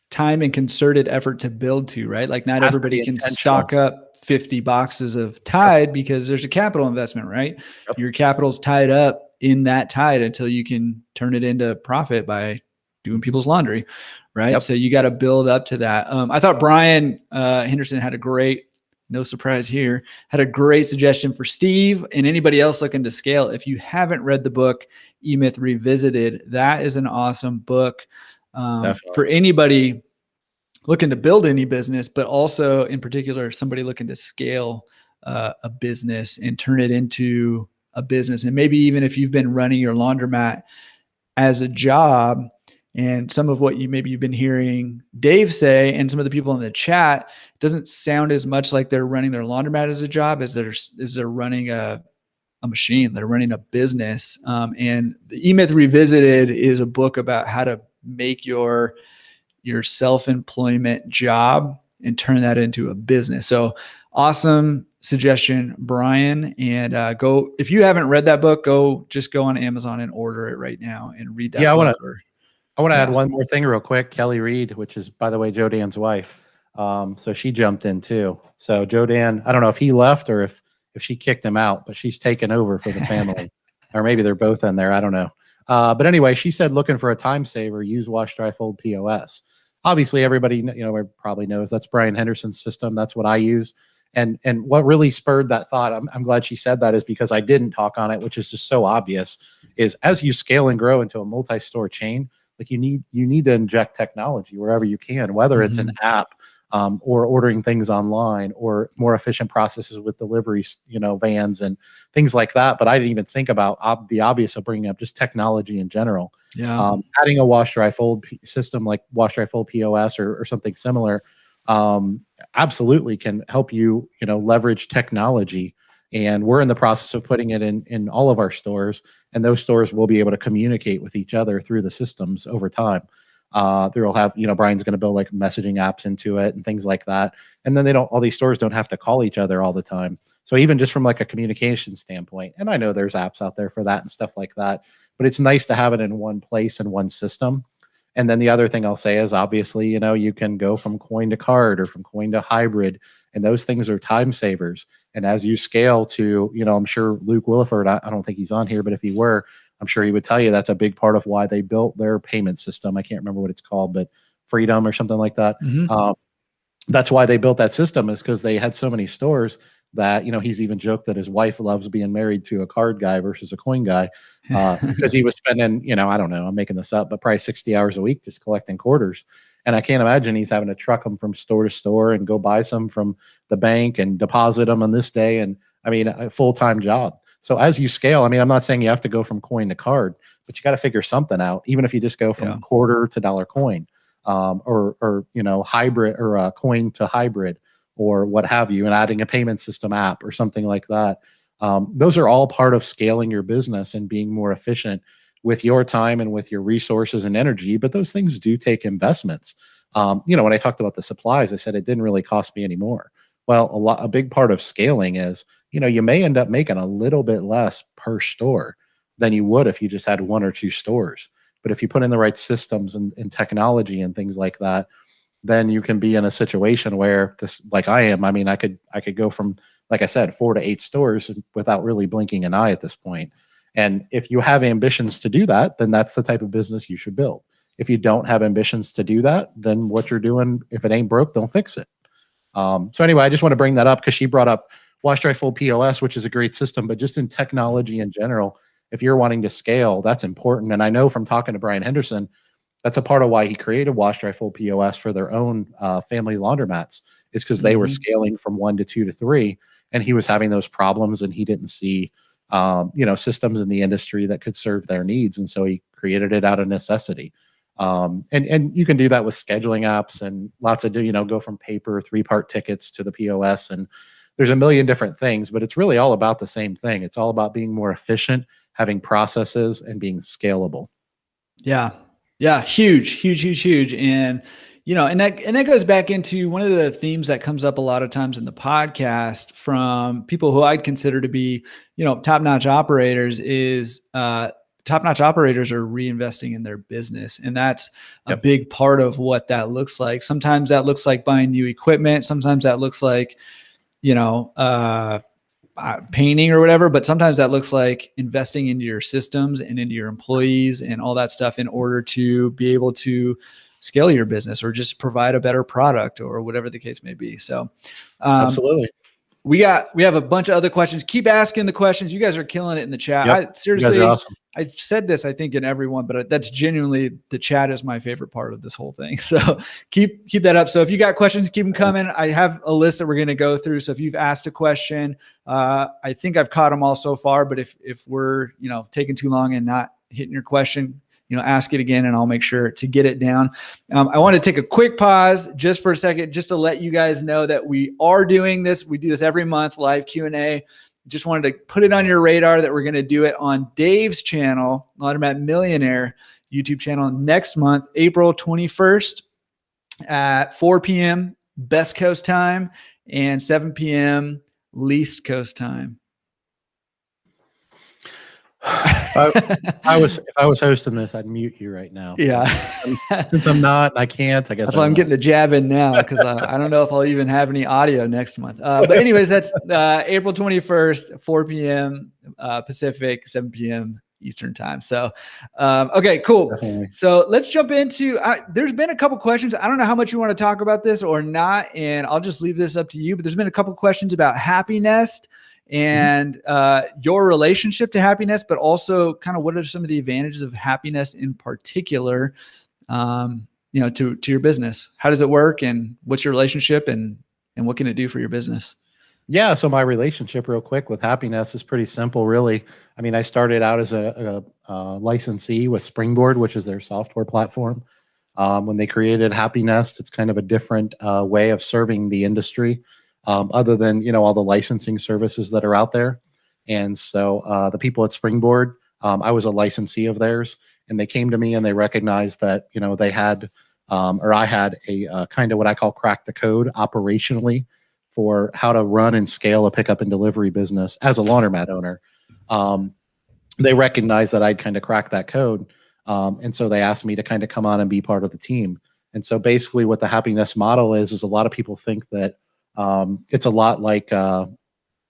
time and concerted effort to build to, right? Like, not everybody can stock up 50 boxes of Tide, because there's a capital investment, right? Yep. Your capital's tied up in that Tide until you can turn it into profit by doing people's laundry, right? Yep. So you got to build up to that. I thought Brian Henderson had a great, no surprise here, had a great suggestion for Steve and anybody else looking to scale. If you haven't read the book, E-Myth Revisited, that is an awesome book for anybody looking to build any business, but also in particular, somebody looking to scale a business and turn it into a business. And maybe even if you've been running your laundromat as a job, and some of what you've been hearing Dave say, and some of the people in the chat, doesn't sound as much like they're running their laundromat as a job as they're running a machine. They're running a business. And the E-Myth Revisited is a book about how to make your self-employment job and turn that into a business. So awesome suggestion, Brian. And if you haven't read that book, go on Amazon and order it right now and read that book. I want to add one more thing real quick. Kelly Reed, which is, by the way, Joe Dan's wife, So she jumped in too. So Joe Dan, I don't know if he left or if she kicked him out, but she's taken over for the family, or maybe they're both in there. I don't know. But anyway, she said looking for a time saver, use wash, dry, fold POS. Obviously, everybody probably knows that's Brian Henderson's system. That's what I use. And what really spurred that thought, I'm glad she said that, is because I didn't talk on it, which is just so obvious, is as you scale and grow into a multi-store chain, like you need to inject technology wherever you can, whether it's an app, or ordering things online, or more efficient processes with deliveries, vans and things like that. But I didn't even think about the obvious of bringing up just technology in general. Yeah. Adding a wash, dry, fold system like wash, dry, fold POS or something similar, absolutely can help you, leverage technology. And we're in the process of putting it in all of our stores, and those stores will be able to communicate with each other through the systems over time. They'll have, Brian's going to build like messaging apps into it and things like that. And then all these stores don't have to call each other all the time. So even just from like a communication standpoint, and I know there's apps out there for that and stuff like that, but it's nice to have it in one place and one system. And then the other thing I'll say is obviously, you can go from coin to card or from coin to hybrid, and those things are time savers. And as you scale to, I'm sure Luke Williford, I don't think he's on here, but if he were, I'm sure he would tell you that's a big part of why they built their payment system. I can't remember what it's called, but Freedom or something like that. That's why they built that system, is because they had so many stores that, he's even joked that his wife loves being married to a card guy versus a coin guy, because he was spending, I don't know, I'm making this up, but probably 60 hours a week just collecting quarters. And I can't imagine he's having to truck them from store to store and go buy some from the bank and deposit them on this day. And I mean, a full-time job. So as you scale, I mean, I'm not saying you have to go from coin to card, but you got to figure something out, even if you just go from quarter to dollar coin, or hybrid, or coin to hybrid, or what have you, and adding a payment system app or something like that. Those are all part of scaling your business and being more efficient with your time and with your resources and energy. But those things do take investments. When I talked about the supplies, I said it didn't really cost me any more. Well, a big part of scaling is, you may end up making a little bit less per store than you would if you just had one or two stores. But if you put in the right systems and technology and things like that, then you can be in a situation where this, like I am, I mean, I could go from, like I said, 4 to 8 stores without really blinking an eye at this point. And if you have ambitions to do that, then that's the type of business you should build. If you don't have ambitions to do that, then what you're doing, if it ain't broke, don't fix it. So anyway, I just want to bring that up because she brought up Wash, Dry, Fold POS, which is a great system, but just in technology in general, if you're wanting to scale, that's important. And I know from talking to Brian Henderson, that's a part of why he created Wash, Dry, Fold POS for their own family laundromats, is because they were scaling from 1 to 2 to 3, and he was having those problems, and he didn't see systems in the industry that could serve their needs, and so he created it out of necessity. And you can do that with scheduling apps and lots of go from paper 3-part tickets to the POS, and there's a million different things, but it's really all about the same thing. It's all about being more efficient, having processes, and being scalable. Yeah. Yeah. Huge. And, and that goes back into one of the themes that comes up a lot of times in the podcast from people who I'd consider to be, top-notch operators is, top-notch operators are reinvesting in their business. And that's a big part of what that looks like. Sometimes that looks like buying new equipment. Sometimes that looks like, painting or whatever, but sometimes that looks like investing into your systems and into your employees and all that stuff in order to be able to scale your business or just provide a better product or whatever the case may be. So, absolutely. We have a bunch of other questions. Keep asking the questions. You guys are killing it in the chat. Yep. Seriously, awesome. I've said this, I think, in every one, but that's genuinely, the chat is my favorite part of this whole thing. So keep that up. So if you got questions, keep them coming. I have a list that we're going to go through. So if you've asked a question, I think I've caught them all so far, but if we're, taking too long and not hitting your question, ask it again and I'll make sure to get it down. I want to take a quick pause just for a second, just to let you guys know that we are doing this. We do this every month, live Q&A. Just wanted to put it on your radar that we're going to do it on Dave's channel, Laundromat Millionaire YouTube channel, next month, April 21st at 4 p.m. Best Coast time and 7 p.m. Least Coast time. If I was hosting this, I'd mute you right now. Yeah. Since I'm not, I can't. I guess that's why I'm getting the jab in now, because I don't know if I'll even have any audio next month. But anyways, that's April 21st, 4 p.m. Pacific, 7 p.m. Eastern time. So, okay, cool. Definitely. So let's jump into, there's been a couple questions. I don't know how much you want to talk about this or not, and I'll just leave this up to you, but there's been a couple questions about HappyNest and your relationship to HappyNest, but also kind of what are some of the advantages of HappyNest in particular, to your business. How does it work, and what's your relationship, and what can it do for your business? Yeah, so my relationship real quick with HappyNest is pretty simple, really. I mean, I started out as a licensee with Springboard, which is their software platform. When they created HappyNest, it's kind of a different way of serving the industry, other than all the licensing services that are out there. And so the people at Springboard, I was a licensee of theirs, and they came to me and they recognized that they had, or I had a kind of what I call crack the code operationally for how to run and scale a pickup and delivery business as a laundromat owner. They recognized that I'd kind of cracked that code. And so they asked me to kind of come on and be part of the team. And so basically what the HappyNest model is a lot of people think that it's a lot like, that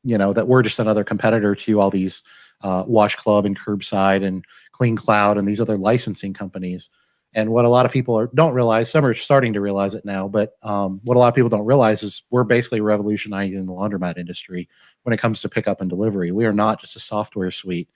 we're just another competitor to all these Wash Club and Curbside and Clean Cloud and these other licensing companies. And what a lot of people don't realize, some are starting to realize it now, but what a lot of people don't realize is we're basically revolutionizing the laundromat industry when it comes to pickup and delivery. We are not just a software suite.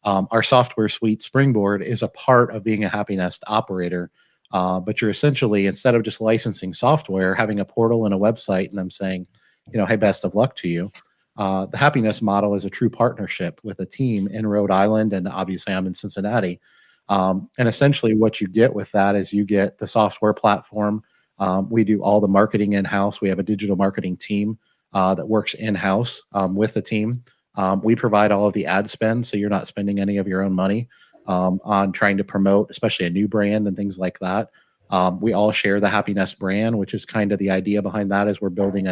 Our software suite, Springboard, is a part of being a HappyNest operator. But you're essentially, instead of just licensing software, having a portal and a website and them saying, hey, best of luck to you. The HappyNest model is a true partnership with a team in Rhode Island, and obviously I'm in Cincinnati. And essentially what you get with that is you get the software platform. We do all the marketing in-house. We have a digital marketing team that works in-house with the team. We provide all of the ad spend, so you're not spending any of your own money on trying to promote, especially a new brand and things like that. We all share the HappyNest brand, which is kind of the idea behind that is we're building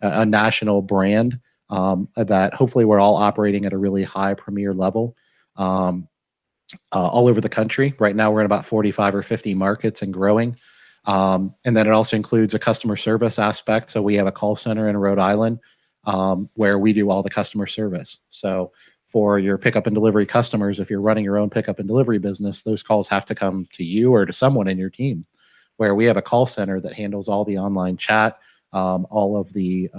a national brand that hopefully we're all operating at a really high premier level. All over the country. Right now, we're in about 45 or 50 markets and growing. And then it also includes a customer service aspect. So we have a call center in Rhode Island where we do all the customer service. So for your pickup and delivery customers, if you're running your own pickup and delivery business, those calls have to come to you or to someone in your team, where we have a call center that handles all the online chat, all of the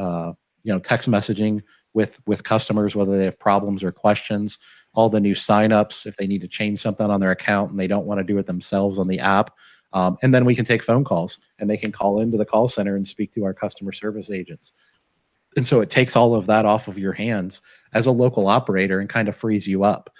text messaging with customers, whether they have problems or questions, all the new signups, if they need to change something on their account and they don't want to do it themselves on the app. And then we can take phone calls and they can call into the call center and speak to our customer service agents. And so it takes all of that off of your hands as a local operator and kind of frees you up.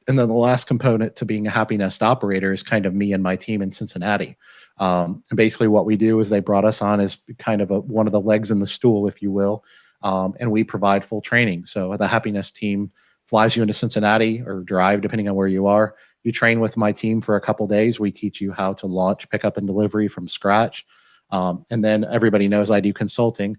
And then the last component to being a HappyNest operator is kind of me and my team in Cincinnati. And basically what we do is they brought us on as kind of one of the legs in the stool, if you will. And we provide full training. So the HappyNest team flies you into Cincinnati or drive, depending on where you are. You train with my team for a couple of days. We teach you how to launch pickup and delivery from scratch. And then everybody knows I do consulting.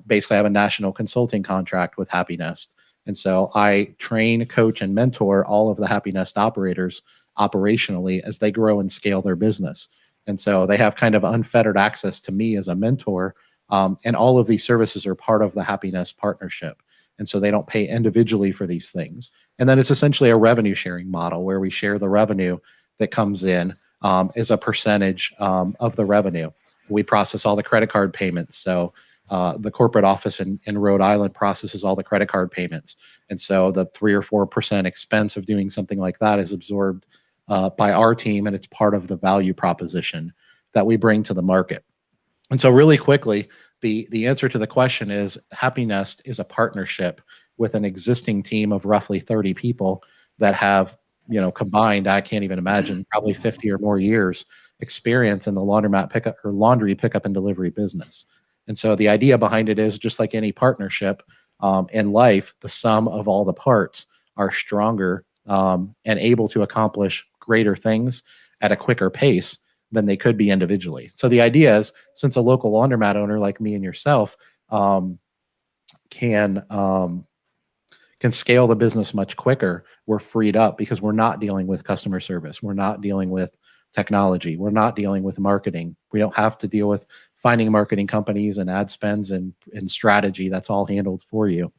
Basically, I have a national consulting contract with HappyNest. And so I train, coach, and mentor all of the HappyNest operators operationally as they grow and scale their business. And so they have kind of unfettered access to me as a mentor. And all of these services are part of the HappyNest partnership. And so they don't pay individually for these things. And then it's essentially a revenue sharing model where we share the revenue that comes in as a percentage of the revenue. We process all the credit card payments. So the corporate office in Rhode Island processes all the credit card payments. And so the 3 or 4% expense of doing something like that is absorbed by our team, and it's part of the value proposition that we bring to the market. And so really quickly, the answer to the question is HappyNest is a partnership with an existing team of roughly 30 people that have, combined, I can't even imagine, probably 50 or more years experience in the laundromat pickup or laundry pickup and delivery business. And so the idea behind it is just like any partnership in life, the sum of all the parts are stronger and able to accomplish greater things at a quicker pace than they could be individually. So the idea is, since a local laundromat owner like me and yourself can can scale the business much quicker. We're freed up because we're not dealing with customer service. We're not dealing with technology. We're not dealing with marketing. We don't have to deal with finding marketing companies and ad spends and strategy. That's all handled for you.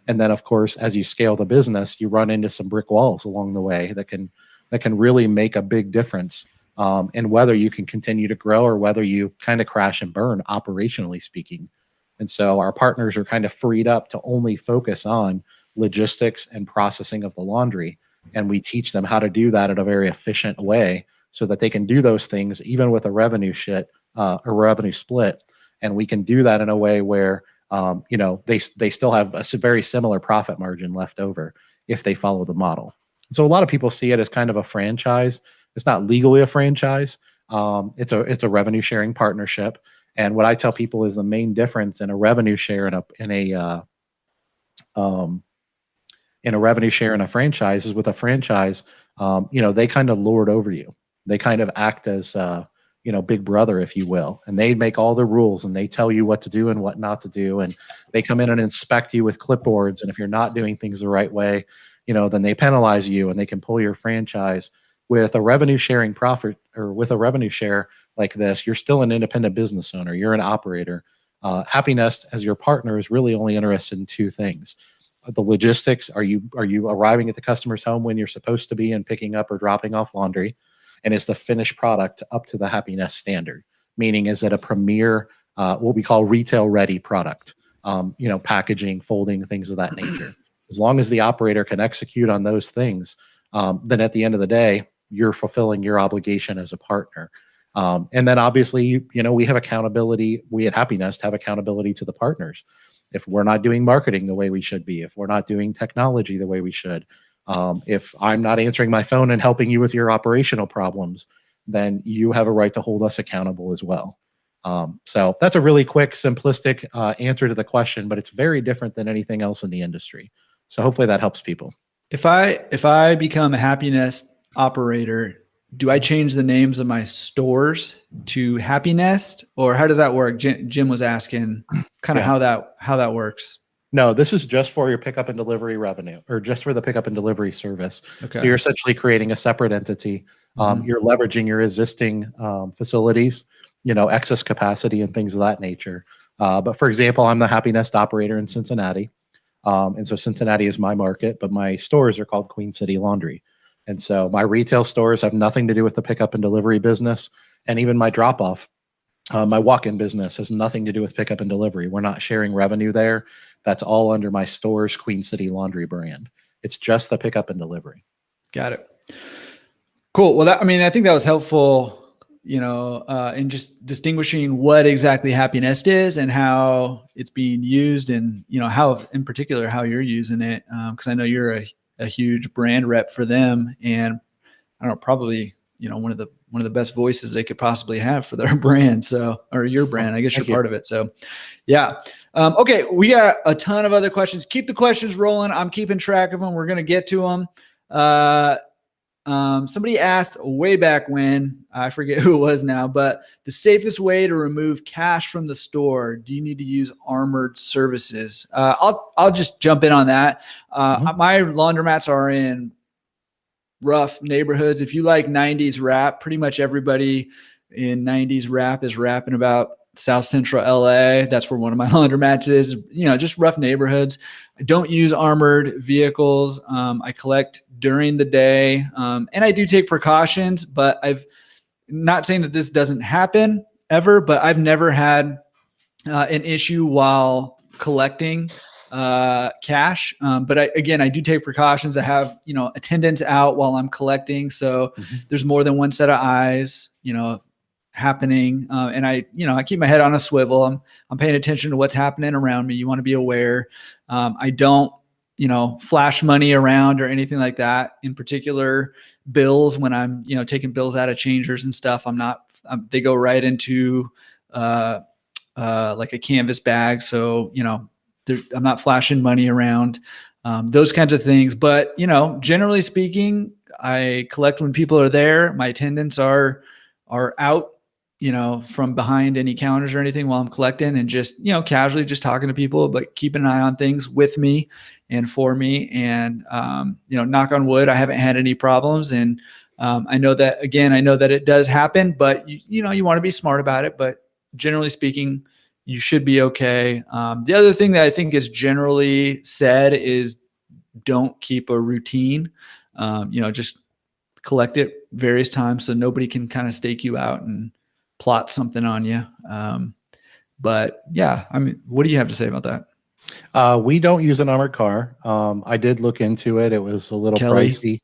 And then, of course, as you scale the business, you run into some brick walls along the way that can really make a big difference in whether you can continue to grow or whether you kind of crash and burn, operationally speaking. And so our partners are kind of freed up to only focus on logistics and processing of the laundry. And we teach them how to do that in a very efficient way so that they can do those things even with a revenue split. And we can do that in a way where they still have a very similar profit margin left over if they follow the model. So a lot of people see it as kind of a franchise. It's not legally a franchise. It's a revenue sharing partnership. And what I tell people is the main difference in a revenue share and a revenue share and a franchise is with a franchise, they kind of lord over you. They kind of act as big brother, if you will, and they make all the rules and they tell you what to do and what not to do. And they come in and inspect you with clipboards. And if you're not doing things the right way, then they penalize you and they can pull your franchise. With a revenue sharing profit or with a revenue share like this, you're still an independent business owner. You're an operator. HappyNest as your partner is really only interested in two things. The logistics, are you arriving at the customer's home when you're supposed to be and picking up or dropping off laundry? And is the finished product up to the HappyNest standard? Meaning, is it a premier, what we call retail ready product? Packaging, folding, things of that nature. As long as the operator can execute on those things, then at the end of the day, you're fulfilling your obligation as a partner. And then obviously, we have accountability. We at HappyNest have accountability to the partners. If we're not doing marketing the way we should be, if we're not doing technology the way we should, if I'm not answering my phone and helping you with your operational problems, then you have a right to hold us accountable as well. So that's a really quick, simplistic answer to the question, but it's very different than anything else in the industry. So hopefully that helps people. If I become a HappyNest operator, do I change the names of my stores to HappyNest, or how does that work? Jim was asking kind of how that works. No, this is just for your pickup and delivery revenue, or just for the pickup and delivery service. Okay. So you're essentially creating a separate entity. You're leveraging your existing facilities, excess capacity and things of that nature. But for example, I'm the HappyNest operator in Cincinnati. And so Cincinnati is my market, but my stores are called Queen City Laundry. And so my retail stores have nothing to do with the pickup and delivery business. And even my drop-off, my walk-in business has nothing to do with pickup and delivery. We're not sharing revenue there. That's all under my store's Queen City Laundry brand. It's just the pickup and delivery. Got it. Cool. Well, I think that was helpful, in just distinguishing what exactly HappyNest is and how it's being used, and, how, in particular, how you're using it. Because I know you're a huge brand rep for them, and I don't know, probably, one of the best voices they could possibly have for their brand. So, or your brand, I guess you're part of it. So yeah. Okay. We got a ton of other questions. Keep the questions rolling. I'm keeping track of them. We're going to get to them. Somebody asked way back when, I forget who it was now, but the safest way to remove cash from the store, do you need to use armored services? I'll just jump in on that. My laundromats are in rough neighborhoods. If you like 90s rap, pretty much everybody in 90s rap is rapping about South Central LA. That's where one of my laundromats is, just rough neighborhoods. I don't use armored vehicles. I collect during the day. And I do take precautions, but I've not saying that this doesn't happen ever, but I've never had an issue while collecting cash. But I do take precautions. I have, attendants out while I'm collecting. So there's more than one set of eyes, happening. And I keep my head on a swivel. I'm paying attention to what's happening around me. You want to be aware. I don't, flash money around or anything like that. In particular, bills, when I'm, taking bills out of changers and stuff, they go right into, like a canvas bag. So, I'm not flashing money around, those kinds of things. But, generally speaking, I collect when people are there. My attendants are out from behind any counters or anything while I'm collecting, and just, casually just talking to people, but keeping an eye on things with me and for me. And, knock on wood, I haven't had any problems. And I know that it does happen, but you want to be smart about it. But generally speaking, you should be okay. The other thing that I think is generally said is don't keep a routine. Just collect it various times so nobody can kind of stake you out and plot something on you. But yeah, I mean, what do you have to say about that? We don't use an armored car. I did look into it. It was a little Kelly. pricey.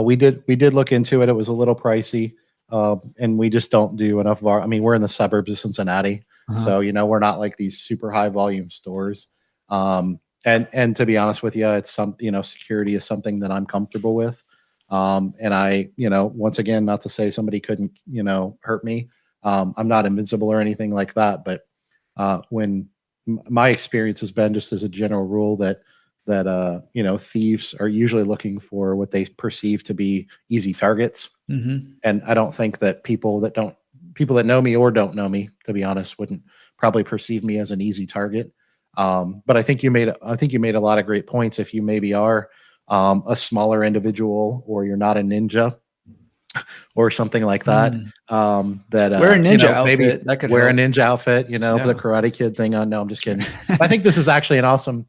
We did look into it. It was a little pricey. And we just don't do enough of our, I mean, we're in the suburbs of Cincinnati. So, we're not like these super high volume stores. And to be honest with you, it's security is something that I'm comfortable with. And I, once again, not to say somebody couldn't, hurt me. I'm not invincible or anything like that. But when my experience has been, just as a general rule, that thieves are usually looking for what they perceive to be easy targets. And I don't think that people that know me or don't know me, to be honest, wouldn't probably perceive me as an easy target. But I think you made a lot of great points. If you maybe are a smaller individual, or you're not a ninja or something like that, that wear a ninja outfit. Maybe that could wear help. a ninja outfit, the Karate Kid thing on. No, I'm just kidding. I think this is actually an awesome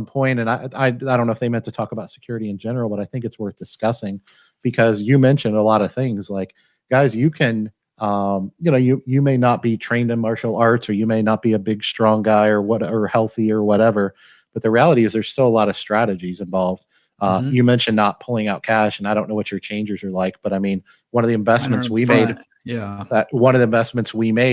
point. And I don't know if they meant to talk about security in general, but I think it's worth discussing, because you mentioned a lot of things like, guys, you can, you may not be trained in martial arts, or you may not be a big, strong guy or healthy or whatever. But the reality is there's still a lot of strategies involved. You mentioned not pulling out cash, and I don't know what your changers are like, but I mean, one of the investments we made,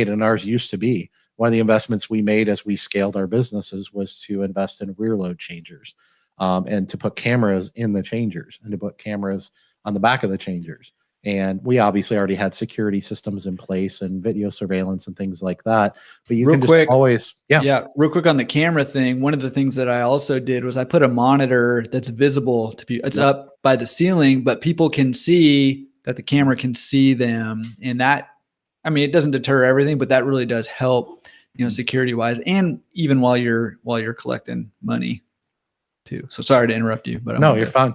and ours used to be, one of the investments we made as we scaled our businesses was to invest in rear load changers, and to put cameras in the changers, and to put cameras on the back of the changers. And we obviously already had security systems in place and video surveillance and things like that. But you can just always, real quick on the camera thing. One of the things that I also did was I put a monitor that's visible to people. It's up by the ceiling, but people can see that the camera can see them. And that, I mean, it doesn't deter everything, but that really does help, security wise, and even while you're collecting money too. So sorry to interrupt you, but no, you're fine.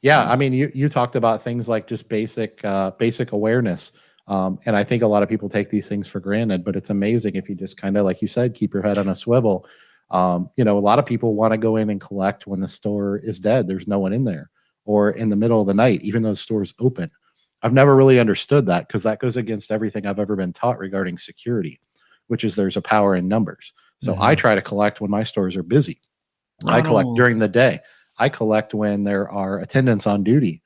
Yeah, I mean, you talked about things like just basic awareness, and I think a lot of people take these things for granted. But it's amazing if you just kind of, like you said, keep your head on a swivel. A lot of people want to go in and collect when the store is dead. There's no one in there, or in the middle of the night, even though the store is open. I've never really understood that, because that goes against everything I've ever been taught regarding security, which is there's a power in numbers. So I try to collect when my stores are busy. I collect during the day. I collect when there are attendants on duty,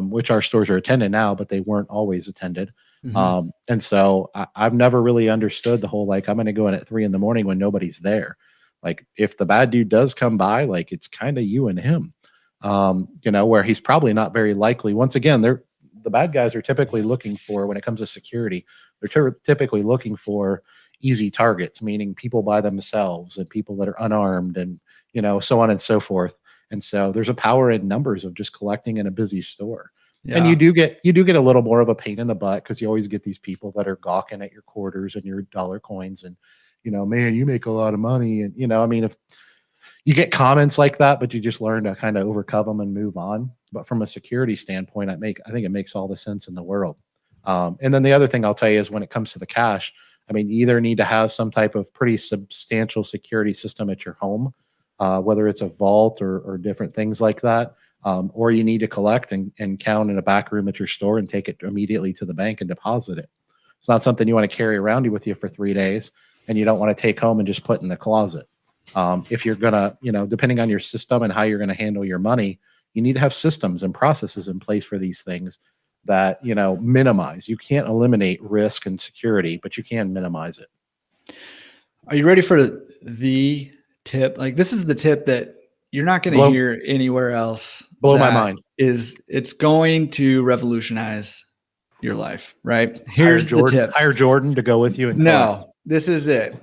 which our stores are attended now, but they weren't always attended. And so I've never really understood the whole, like, I'm going to go in at 3 a.m. when nobody's there. Like, if the bad dude does come by, like, it's kind of you and him, where he's probably not very likely. Once again, the bad guys are typically looking for, when it comes to security, they're typically looking for easy targets, meaning people by themselves and people that are unarmed, and, so on and so forth. And so there's a power in numbers of just collecting in a busy store. And you do get a little more of a pain in the butt, because you always get these people that are gawking at your quarters and your dollar coins, and, man, you make a lot of money. And, I mean, if you get comments like that, but you just learn to kind of overcome them and move on. But from a security standpoint, I think it makes all the sense in the world. And then the other thing I'll tell you is, when it comes to the cash, I mean, you either need to have some type of pretty substantial security system at your home, whether it's a vault or different things like that, or you need to collect and count in a back room at your store and take it immediately to the bank and deposit it. It's not something you want to carry around with you for 3 days, and you don't want to take home and just put in the closet. If you're going to, depending on your system and how you're going to handle your money, you need to have systems and processes in place for these things that, minimize. You can't eliminate risk and security, but you can minimize it. Are you ready for the tip? Like, this is the tip that you're not going to hear anywhere else. Blow my mind. It's going to revolutionize your life, right? Here's the tip. Hire Jordan to go with you. No, this is it.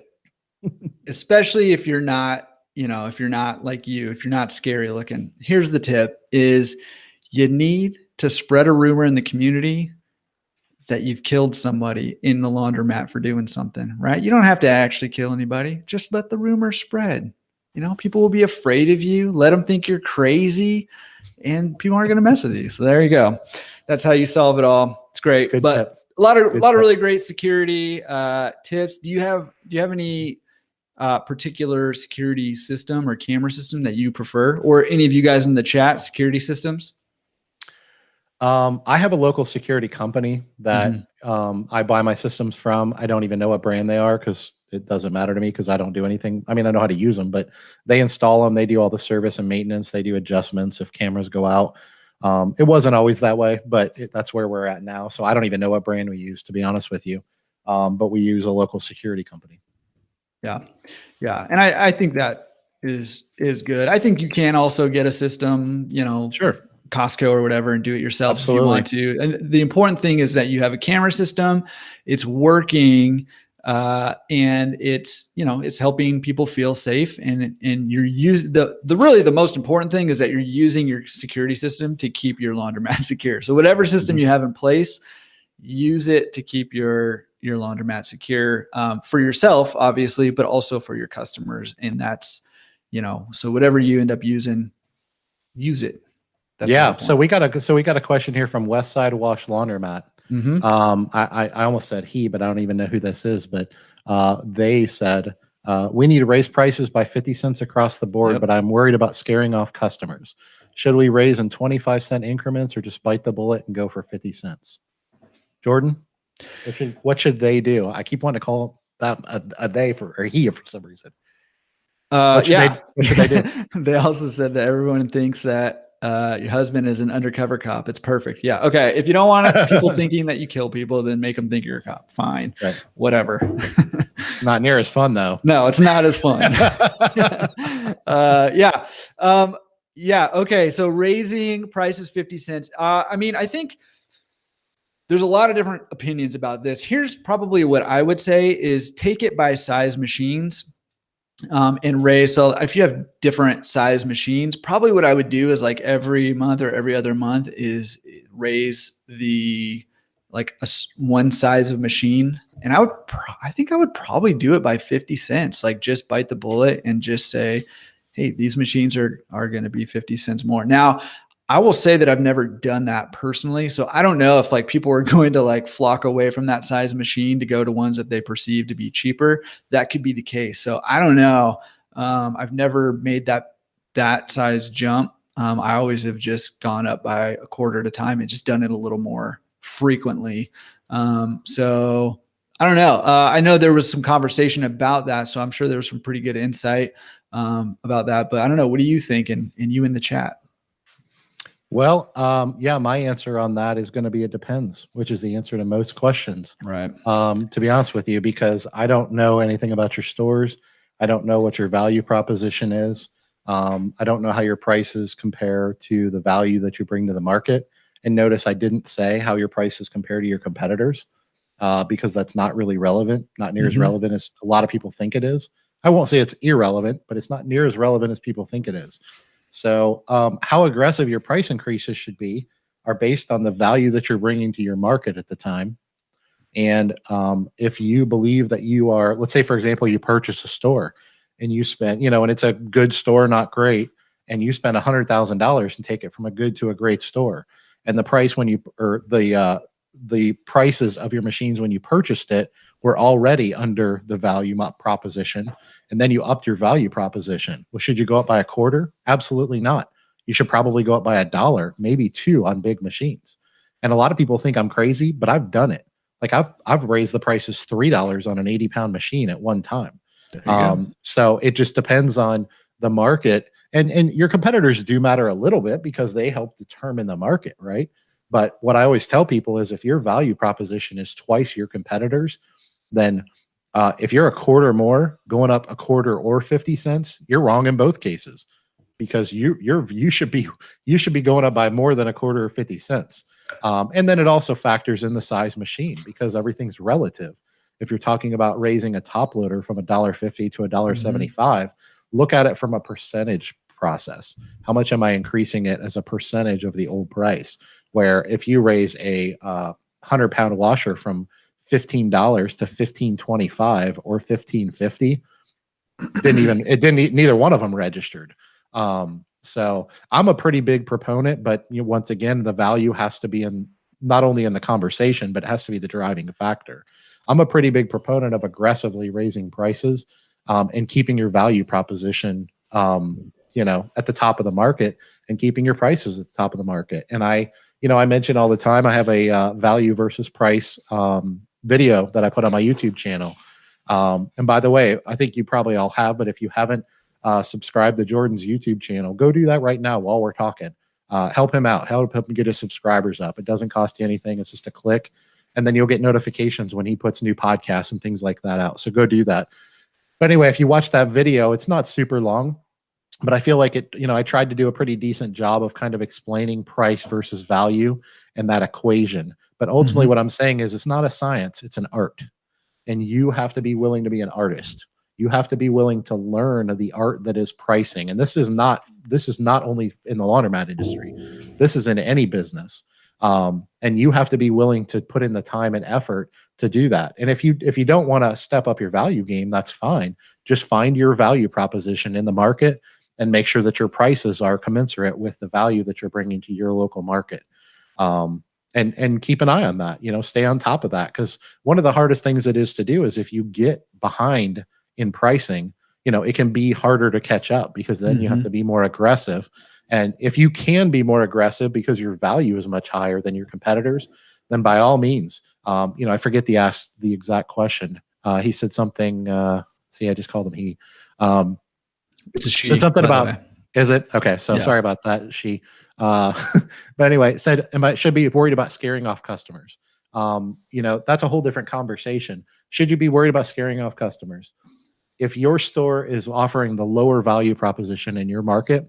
Especially if you're not, if you're not like if you're not scary looking. Here's the tip: is you need to spread a rumor in the community that you've killed somebody in the laundromat for doing something, right? You don't have to actually kill anybody. Just let the rumor spread. You know, people will be afraid of you. Let them think you're crazy, and people aren't going to mess with you. So there you go. That's how you solve it all. It's great. Good but tip. a lot of really great security tips. Do you have any particular security system or camera system that you prefer, or any of you guys in the chat, security systems? I have a local security company that I buy my systems from. I don't even know what brand they are because it doesn't matter to me because I don't do anything. I mean, I know how to use them, but they install them. They do all the service and maintenance. They do adjustments if cameras go out. It wasn't always that way, but that's where we're at now. So I don't even know what brand we use, to be honest with you. But we use a local security company. Yeah. Yeah. And I think that is good. I think you can also get a system, you know, Sure. Costco or whatever, and do it yourself Absolutely. if you want to. And the important thing is that you have a camera system, it's working, and it's, you know, it's helping people feel safe, and you're using the most important thing is that you're using your security system to keep your laundromat secure. So whatever system you have in place, use it to keep your laundromat secure, for yourself, obviously, but also for your customers. And that's, you know, so whatever you end up using, use it. That's yeah. So we got a question here from West Side Wash Laundromat. I almost said he, but I don't even know who this is. But they said we need to raise prices by 50 cents across the board, but I'm worried about scaring off customers. Should we raise in 25-cent increments or just bite the bullet and go for 50 cents? Jordan, what should they do? I keep wanting to call that a they for some reason. What should they do? They also said that everyone thinks that your husband is an undercover cop. It's perfect. Yeah. Okay. If you don't want people thinking that you kill people, then make them think you're a cop. Fine. Right. Whatever. Not near as fun though. No, it's not as fun. Yeah. Yeah. Okay. So raising prices 50 cents. I mean, I think there's a lot of different opinions about this. Here's probably what I would say is take it by size machines. And raise. So if you have different size machines, probably what I would do is like every month or every other month is raise the one size of machine. And I think I would probably do it by 50 cents, like just bite the bullet and just say, hey, these machines are going to be 50 cents more. Now, I will say that I've never done that personally. So I don't know if like people are going to like flock away from that size machine to go to ones that they perceive to be cheaper. That could be the case. So I don't know. I've never made that size jump. I always have just gone up by a quarter at a time and just done it a little more frequently. So I don't know. I know there was some conversation about that. So I'm sure there was some pretty good insight about that, but I don't know. What do you think? And you in the chat? Well, yeah, my answer on that is going to be it depends, which is the answer to most questions. Right. To be honest with you, because I don't know anything about your stores. I don't know what your value proposition is. I don't know how your prices compare to the value that you bring to the market. And notice I didn't say how your prices compare to your competitors, because that's not really relevant, not near as relevant as a lot of people think it is. I won't say it's irrelevant, but it's not near as relevant as people think it is. So how aggressive your price increases should be are based on the value that you're bringing to your market at the time. And if you believe that you are, let's say, for example, you purchase a store and you spend, and it's a good store, not great, and you spend $100,000 and take it from a good to a great store. And the price the prices of your machines when you purchased it were already under the value proposition, and then you upped your value proposition. Well, should you go up by a quarter? Absolutely not. You should probably go up by $1, maybe $2 on big machines. And a lot of people think I'm crazy, but I've done it. Like I've raised the prices $3 on an 80-pound machine at one time. So it just depends on the market, and your competitors do matter a little bit because they help determine the market, right? But what I always tell people is if your value proposition is twice your competitors, then if you're a quarter more, going up a quarter or 50 cents, you're wrong in both cases, because you should be going up by more than a quarter or 50 cents. And then it also factors in the size machine, because everything's relative. If you're talking about raising a top loader from $1.50 to $1.75, look at it from a percentage process. How much am I increasing it as a percentage of the old price? Where if you raise a 100-pound washer from $15 to $15.25 or $15.50. Neither one of them registered. So I'm a pretty big proponent, but once again, the value has to be in not only in the conversation, but it has to be the driving factor. I'm a pretty big proponent of aggressively raising prices and keeping your value proposition, at the top of the market and keeping your prices at the top of the market. And I mention all the time, I have a value versus price video that I put on my YouTube channel. And by the way, I think you probably all have, but if you haven't subscribed to Jordan's YouTube channel, go do that right now while we're talking. Help him out. Help him get his subscribers up. It doesn't cost you anything. It's just a click. And then you'll get notifications when he puts new podcasts and things like that out. So go do that. But anyway, if you watch that video, it's not super long, but I feel like I tried to do a pretty decent job of kind of explaining price versus value and that equation. But ultimately what I'm saying is it's not a science, it's an art. And you have to be willing to be an artist. You have to be willing to learn the art that is pricing. And this is not only in the laundromat industry. This is in any business. And you have to be willing to put in the time and effort to do that. And if you don't want to step up your value game, that's fine. Just find your value proposition in the market and make sure that your prices are commensurate with the value that you're bringing to your local market. And keep an eye on that, stay on top of that. Because one of the hardest things it is to do is if you get behind in pricing, it can be harder to catch up because then you have to be more aggressive. And if you can be more aggressive because your value is much higher than your competitors, then by all means, I forget the exact question. He said something, I just called him he. It's a she. Said something about, is it? Okay. So sorry about that. She, but anyway, said, should be worried about scaring off customers. That's a whole different conversation. Should you be worried about scaring off customers? If your store is offering the lower value proposition in your market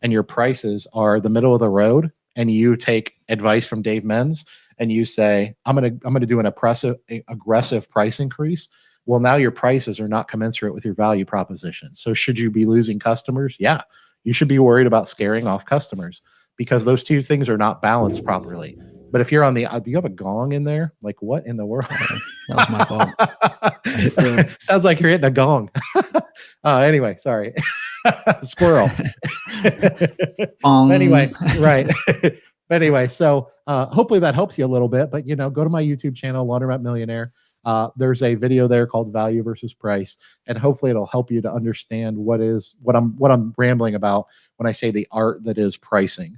and your prices are the middle of the road and you take advice from Dave Menz and you say, I'm going to do an aggressive price increase. Well, now your prices are not commensurate with your value proposition. So should you be losing customers? Yeah, you should be worried about scaring off customers because those two things are not balanced properly. But if you're on do you have a gong in there? Like what in the world? That was my fault. Sounds like you're hitting a gong. Anyway, sorry. Squirrel. Anyway, right. But anyway, so hopefully that helps you a little bit. But go to my YouTube channel, Laundromat Millionaire. There's a video there called Value versus Price, and hopefully it'll help you to understand what I'm rambling about when I say the art that is pricing.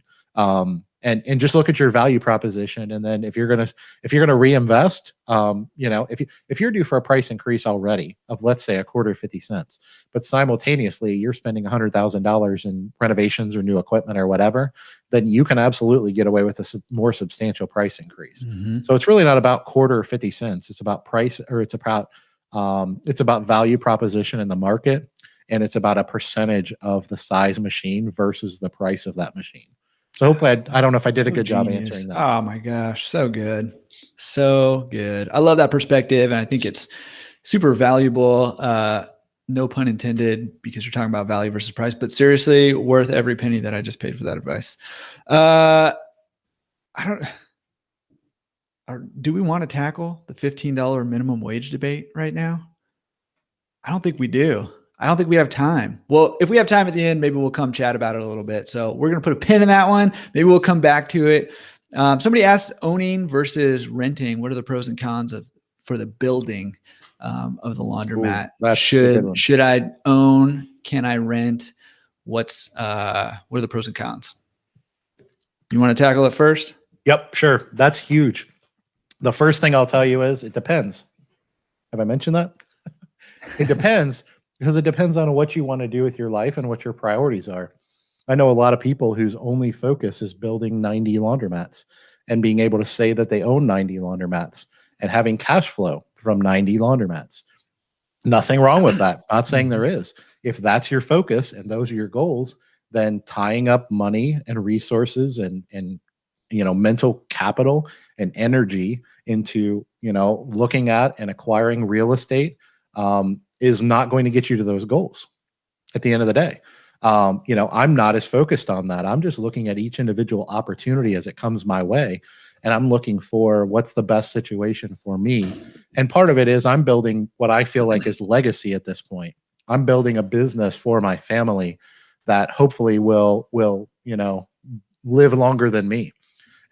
And just look at your value proposition, and then if you're gonna reinvest, if you're due for a price increase already of let's say a quarter 50 cents, but simultaneously you're spending $100,000 in renovations or new equipment or whatever, then you can absolutely get away with a more substantial price increase. So it's really not about quarter 50 cents. It's about price, or it's about value proposition in the market, and it's about a percentage of the size machine versus the price of that machine. So hopefully, I don't know if I did a good job answering that. Oh my gosh, so good. So good. I love that perspective. And I think it's super valuable. No pun intended, because you're talking about value versus price, but seriously worth every penny that I just paid for that advice. Do we want to tackle the $15 minimum wage debate right now? I don't think we do. I don't think we have time. Well, if we have time at the end, maybe we'll come chat about it a little bit. So we're going to put a pin in that one. Maybe we'll come back to it. Somebody asked owning versus renting. What are the pros and cons for the building of the laundromat? Should I own? Can I rent? What are the pros and cons? You want to tackle it first? Yep, sure. That's huge. The first thing I'll tell you is it depends. Have I mentioned that? It depends. Because it depends on what you want to do with your life and what your priorities are. I know a lot of people whose only focus is building 90 laundromats and being able to say that they own 90 laundromats and having cash flow from 90 laundromats. Nothing wrong with that. Not saying there is. If that's your focus and those are your goals, then tying up money and resources and mental capital and energy into, looking at and acquiring real estate, is not going to get you to those goals at the end of the day. I'm not as focused on that. I'm just looking at each individual opportunity as it comes my way and I'm looking for what's the best situation for me. And part of it is I'm building what I feel like is legacy at this point. I'm building a business for my family that hopefully will live longer than me.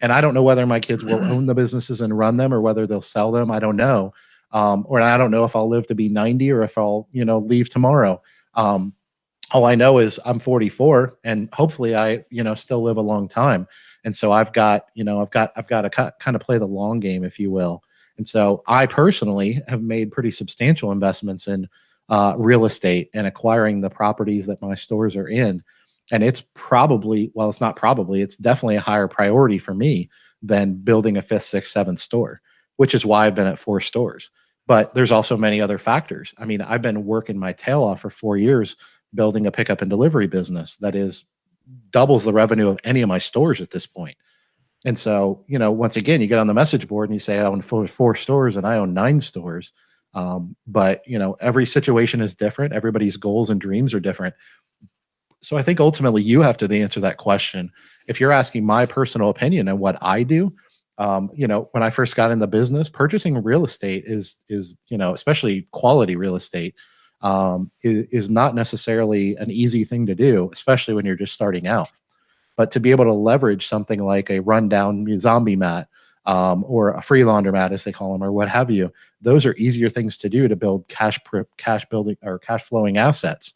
And I don't know whether my kids will own the businesses and run them or whether they'll sell them. I don't know. Or I don't know if I'll live to be 90 or if I'll, leave tomorrow. All I know is I'm 44 and hopefully I, still live a long time. And so I've got to kind of play the long game, if you will. And so I personally have made pretty substantial investments in real estate and acquiring the properties that my stores are in. And it's it's definitely a higher priority for me than building a 5th, 6th, 7th store, which is why I've been at 4 stores. But there's also many other factors. I mean, I've been working my tail off for 4 years building a pickup and delivery business that is doubles the revenue of any of my stores at this point. And so, once again, you get on the message board and you say, I own 4 stores and I own 9 stores. But every situation is different. Everybody's goals and dreams are different. So I think ultimately you have to answer that question. If you're asking my personal opinion and what I do, when I first got in the business, purchasing real estate is especially quality real estate, is not necessarily an easy thing to do, especially when you're just starting out. But to be able to leverage something like a rundown zombie mat, or a free laundromat, as they call them, or what have you, those are easier things to do to build cash building or cash flowing assets.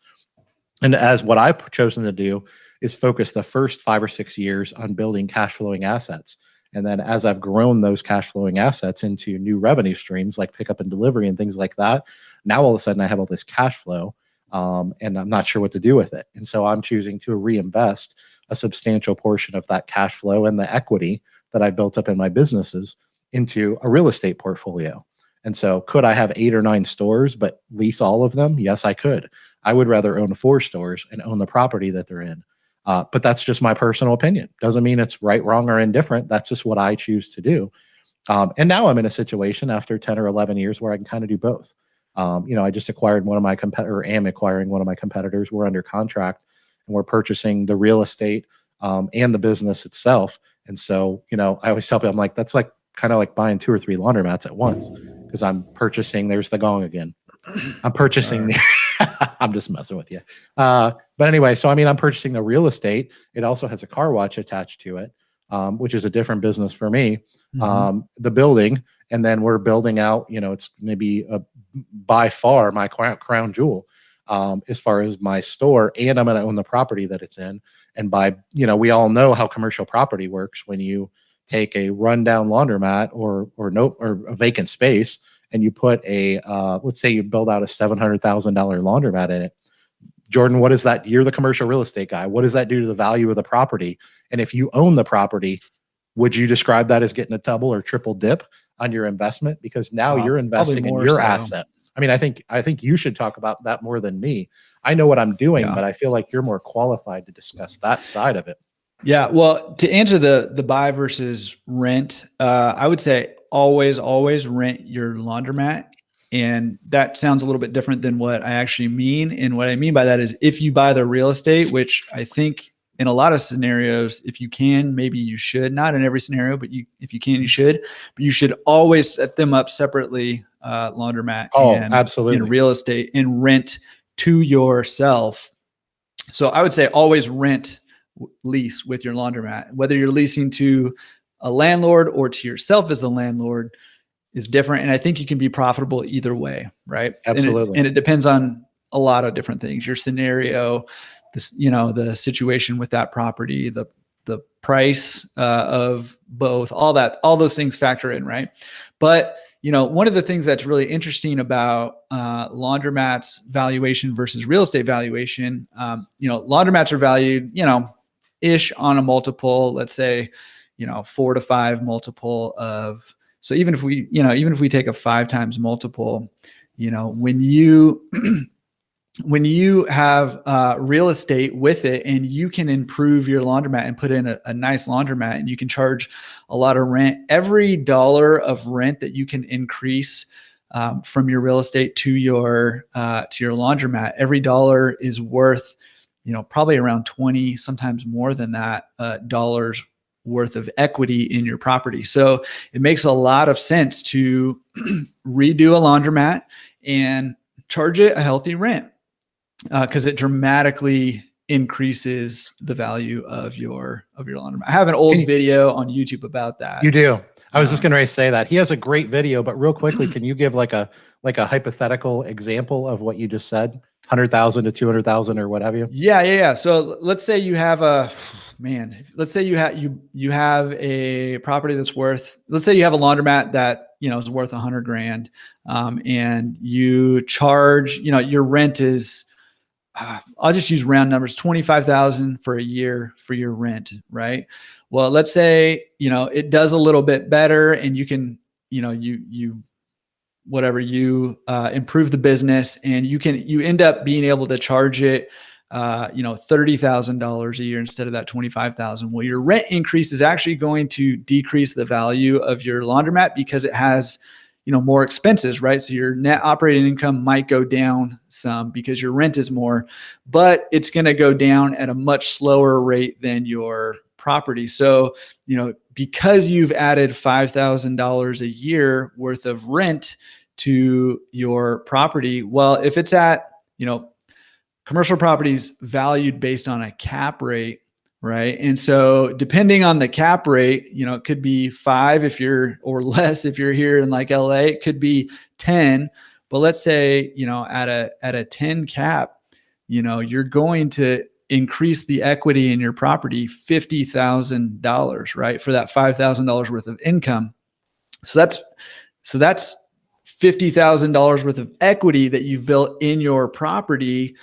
And as what I've chosen to do is focus the first 5 or 6 years on building cash flowing assets. And then as I've grown those cash flowing assets into new revenue streams like pickup and delivery and things like that, now all of a sudden I have all this cash flow, and I'm not sure what to do with it. And so I'm choosing to reinvest a substantial portion of that cash flow and the equity that I built up in my businesses into a real estate portfolio. And so could I have 8 or 9 stores, but lease all of them? Yes, I could. I would rather own 4 stores and own the property that they're in. But that's just my personal opinion. Doesn't mean it's right, wrong, or indifferent. That's just what I choose to do. And now I'm in a situation after 10 or 11 years where I can kind of do both. I just acquired am acquiring one of my competitors. We're under contract and we're purchasing the real estate and the business itself. And so, I always tell people, I'm like, that's like kind of like buying 2 or 3 laundromats at once, because I'm purchasing, there's the gong again. I'm purchasing I'm just messing with you. But anyway, so I'm purchasing the real estate. It also has a car wash attached to it, which is a different business for me. The building, and then we're building out, it's maybe by far my crown jewel, as far as my store, and I'm going to own the property that it's in. And we all know how commercial property works. When you take a rundown laundromat or a vacant space, and you put let's say you build out a $700,000 laundromat in it. Jordan, what is that? You're the commercial real estate guy. What does that do to the value of the property? And if you own the property, would you describe that as getting a double or triple dip on your investment? Because now you're investing in your asset. I think you should talk about that more than me. I know what I'm doing, but I feel like you're more qualified to discuss that side of it. Yeah. Well, to answer the buy versus rent, I would say always rent your laundromat. And that sounds a little bit different than what I actually mean. And what I mean by that is if you buy the real estate, which I think in a lot of scenarios, if you can, maybe you should, not in every scenario, but if you can, you should, but you should always set them up separately, laundromat and absolutely, real estate, and rent to yourself. So I would say always lease with your laundromat, whether you're leasing to a landlord or to yourself as the landlord is different. And I think you can be profitable either way. Right. Absolutely. And it depends on a lot of different things, your scenario, the situation with that property, the price of both, all those things factor in. Right. But one of the things that's really interesting about laundromats valuation versus real estate valuation, laundromats are valued, ish on a multiple, let's say, 4 to 5 multiple of, so even if we take a 5 times multiple, when you have real estate with it and you can improve your laundromat and put in a nice laundromat and you can charge a lot of rent, every dollar of rent that you can increase from your real estate to your laundromat, every dollar is worth, probably around 20, sometimes more than that, dollars worth of equity in your property. So it makes a lot of sense to redo a laundromat and charge it a healthy rent, because it dramatically increases the value of your laundromat. I have an old video on YouTube about that. You do. I was just going to say that he has a great video, but real quickly, can you give like a hypothetical example of what you just said? 100,000 to 200,000 or what have you? Yeah. So let's say you have let's say you have a property that's worth, let's say you have a laundromat that, is worth 100 grand. And you charge, your rent is, I'll just use round numbers, 25,000 for a year for your rent, right? Well, let's say, it does a little bit better and you can, you improve the business and you end up being able to charge it, $30,000 a year instead of that 25,000. Well, your rent increase is actually going to decrease the value of your laundromat because it has, more expenses, right? So your net operating income might go down some because your rent is more, but it's going to go down at a much slower rate than your property. So, because you've added $5,000 a year worth of rent to your property, well, if it's at, commercial properties valued based on a cap rate, right? And so depending on the cap rate, it could be 5 or less if you're here in like LA, it could be 10. But let's say, at a 10 cap, you're going to increase the equity in your property $50,000, right? For that $5,000 worth of income. So that's $50,000 worth of equity that you've built in your property.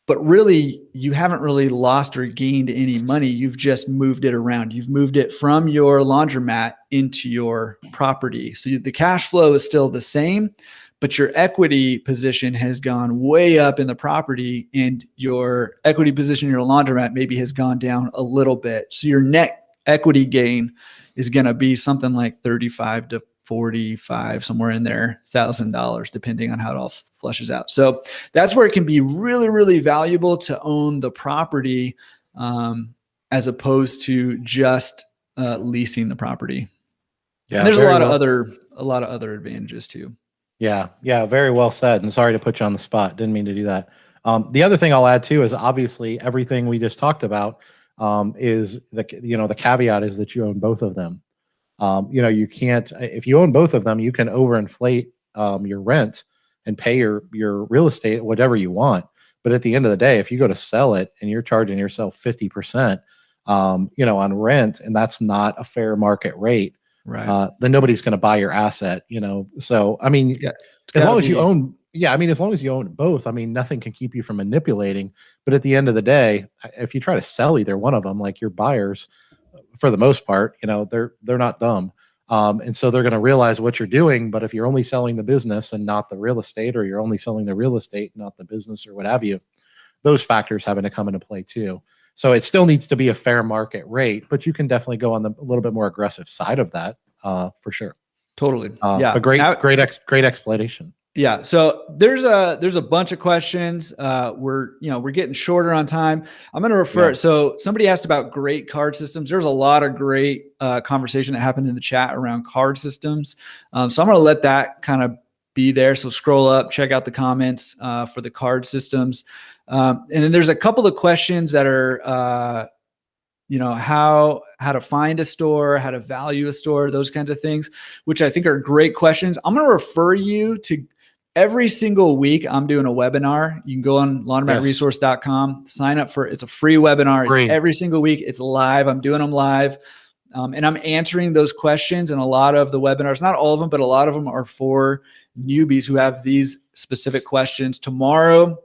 But really, you haven't really lost or gained any money. You've just moved it around. You've moved it from your laundromat into your property. So the cash flow is still the same, but your equity position has gone way up in the property and your equity position in your laundromat maybe has gone down a little bit. So your net equity gain is going to be something like 35 to 45, somewhere in there, $1,000, depending on how it all flushes out. So that's where it can be really, really valuable to own the property, as opposed to just leasing the property. Yeah, and there's a lot of other advantages too. Yeah, very well said. And sorry to put you on the spot. Didn't mean to do that. The other thing I'll add too is obviously everything we just talked about is the caveat is that you own both of them. You can't, if you own both of them, you can overinflate your rent and pay your real estate whatever you want. But at the end of the day, if you go to sell it and you're charging yourself 50%, on rent, and that's not a fair market rate, right? Then nobody's going to buy your asset, So, I mean, as long as you own both, I mean, nothing can keep you from manipulating. But at the end of the day, if you try to sell either one of them, like your buyers, for the most part, they're not dumb. And so they're going to realize what you're doing. But if you're only selling the business and not the real estate, or you're only selling the real estate, not the business, or what have you, those factors having to come into play too. So it still needs to be a fair market rate, but you can definitely go on the a little bit more aggressive side of that, for sure. Totally. A great explanation. Yeah. So there's a bunch of questions. We're getting shorter on time. I'm going to refer. Yeah. So somebody asked about great card systems. There's a lot of great conversation that happened in the chat around card systems. So I'm going to let that kind of be there. So scroll up, check out the comments for the card systems. And then there's a couple of questions that are, how to find a store, how to value a store, those kinds of things, which I think are great questions. I'm going to refer you to every single week. I'm doing a webinar. You can go on laundromatresource.com, sign up for, it's a free webinar. It's every single week. It's live. I'm doing them live. And I'm answering those questions. And a lot of the webinars, not all of them, but a lot of them are for newbies who have these specific questions. Tomorrow,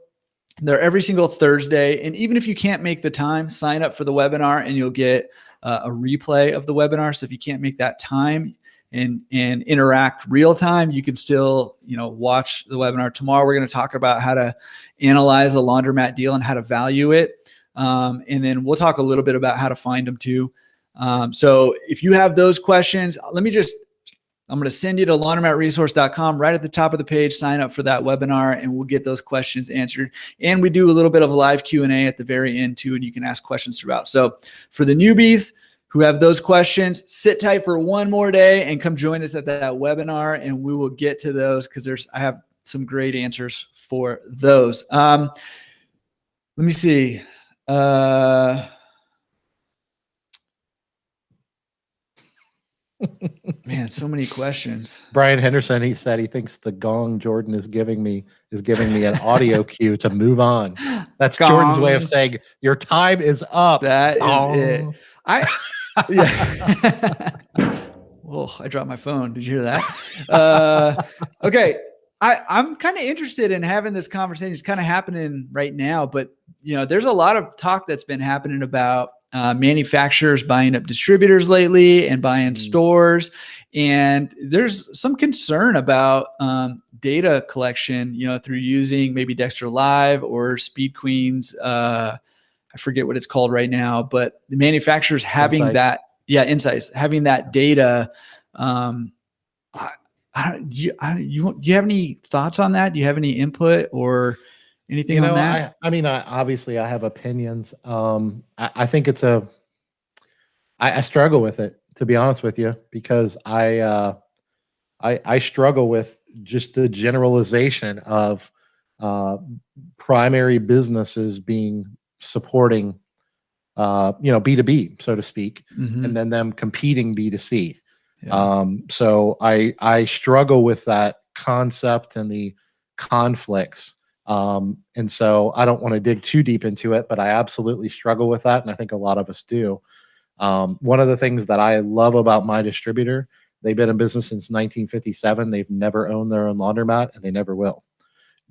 they're every single Thursday. And even if you can't make the time, sign up for the webinar and you'll get a replay of the webinar. So if you can't make that time and interact real time, you can still, watch the webinar. Tomorrow, we're going to talk about how to analyze a laundromat deal and how to value it. And then we'll talk a little bit about how to find them too. So if you have those questions, I'm going to send you to laundromatresource.com. Right at the top of the page, sign up for that webinar and we'll get those questions answered. And we do a little bit of a live Q&A at the very end too, and you can ask questions throughout. So for the newbies, who have those questions, sit tight for one more day and come join us at that webinar, and we will get to those because I have some great answers for those. Let me see. Man, so many questions. Brian Henderson, he said he thinks the gong Jordan is giving me an audio cue to move on. That's gong. Jordan's way of saying your time is up. That gong. Is it. Yeah. Whoa, I dropped my phone. Did you hear that? Okay. I'm kind of interested in having this conversation. It's kind of happening right now, but there's a lot of talk that's been happening about manufacturers buying up distributors lately and buying stores. And there's some concern about data collection, through using maybe Dexter Live or Speed Queen's. I forget what it's called right now, but the manufacturers having insights. Insights, having that data. Do you have any thoughts on that? Do you have any input or anything on that? Obviously I have opinions. I think I struggle with it, to be honest with you, because I struggle with just the generalization of primary businesses supporting B2B, so to speak, and then them competing B2C. Yeah. So I struggle with that concept and the conflicts. And so I don't want to dig too deep into it, but I absolutely struggle with that. And I think a lot of us do. One of the things that I love about my distributor, they've been in business since 1957. They've never owned their own laundromat, and they never will.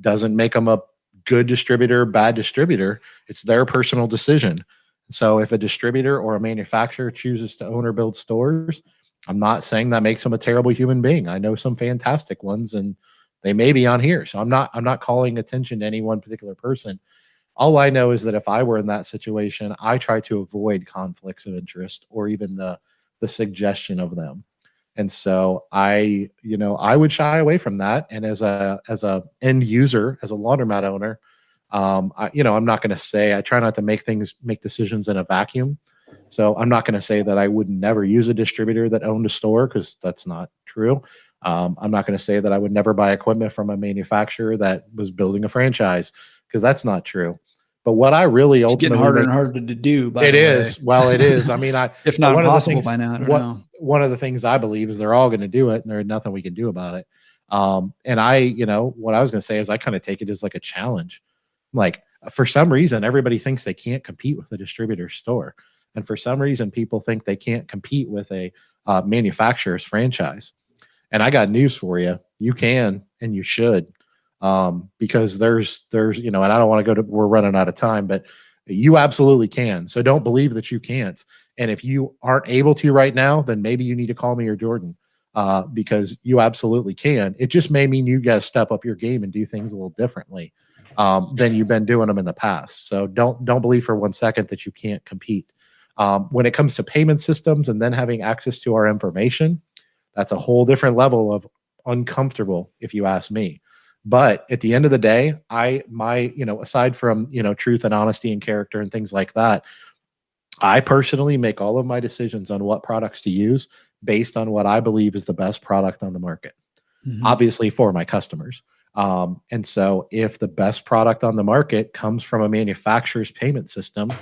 Doesn't make them a good distributor, bad distributor. It's their personal decision. So if a distributor or a manufacturer chooses to own or build stores, I'm not saying that makes them a terrible human being. I know some fantastic ones, and they may be on here. So I'm not calling attention to any one particular person. All I know is that if I were in that situation, I try to avoid conflicts of interest or even the suggestion of them. And so I would shy away from that. And as a end user, as a laundromat owner, I'm not going to say, I try not to make decisions in a vacuum. So I'm not going to say that I would never use a distributor that owned a store, because that's not true. I'm not going to say that I would never buy equipment from a manufacturer that was building a franchise, because that's not true. But what I really ultimately getting harder and harder to do. It is. Well, it is. I mean, if not impossible by now. I don't know. One of the things I believe is they're all going to do it, and there's nothing we can do about it. And what I was going to say is I kind of take it as like a challenge. Like, for some reason, everybody thinks they can't compete with a distributor store. And for some reason, people think they can't compete with a manufacturer's franchise. And I got news for you. You can, and you should, because there's, and I don't want to we're running out of time, but you absolutely can. So don't believe that you can't. And if you aren't able to right now, then maybe you need to call me or Jordan, because you absolutely can. It just may mean you got to step up your game and do things a little differently than you've been doing them in the past. So don't believe for 1 second that you can't compete. When it comes to payment systems and then having access to our information, that's a whole different level of uncomfortable, if you ask me. But at the end of the day, aside from, truth and honesty and character and things like that, I personally make all of my decisions on what products to use based on what I believe is the best product on the market, obviously for my customers. And so if the best product on the market comes from a manufacturer's payment system,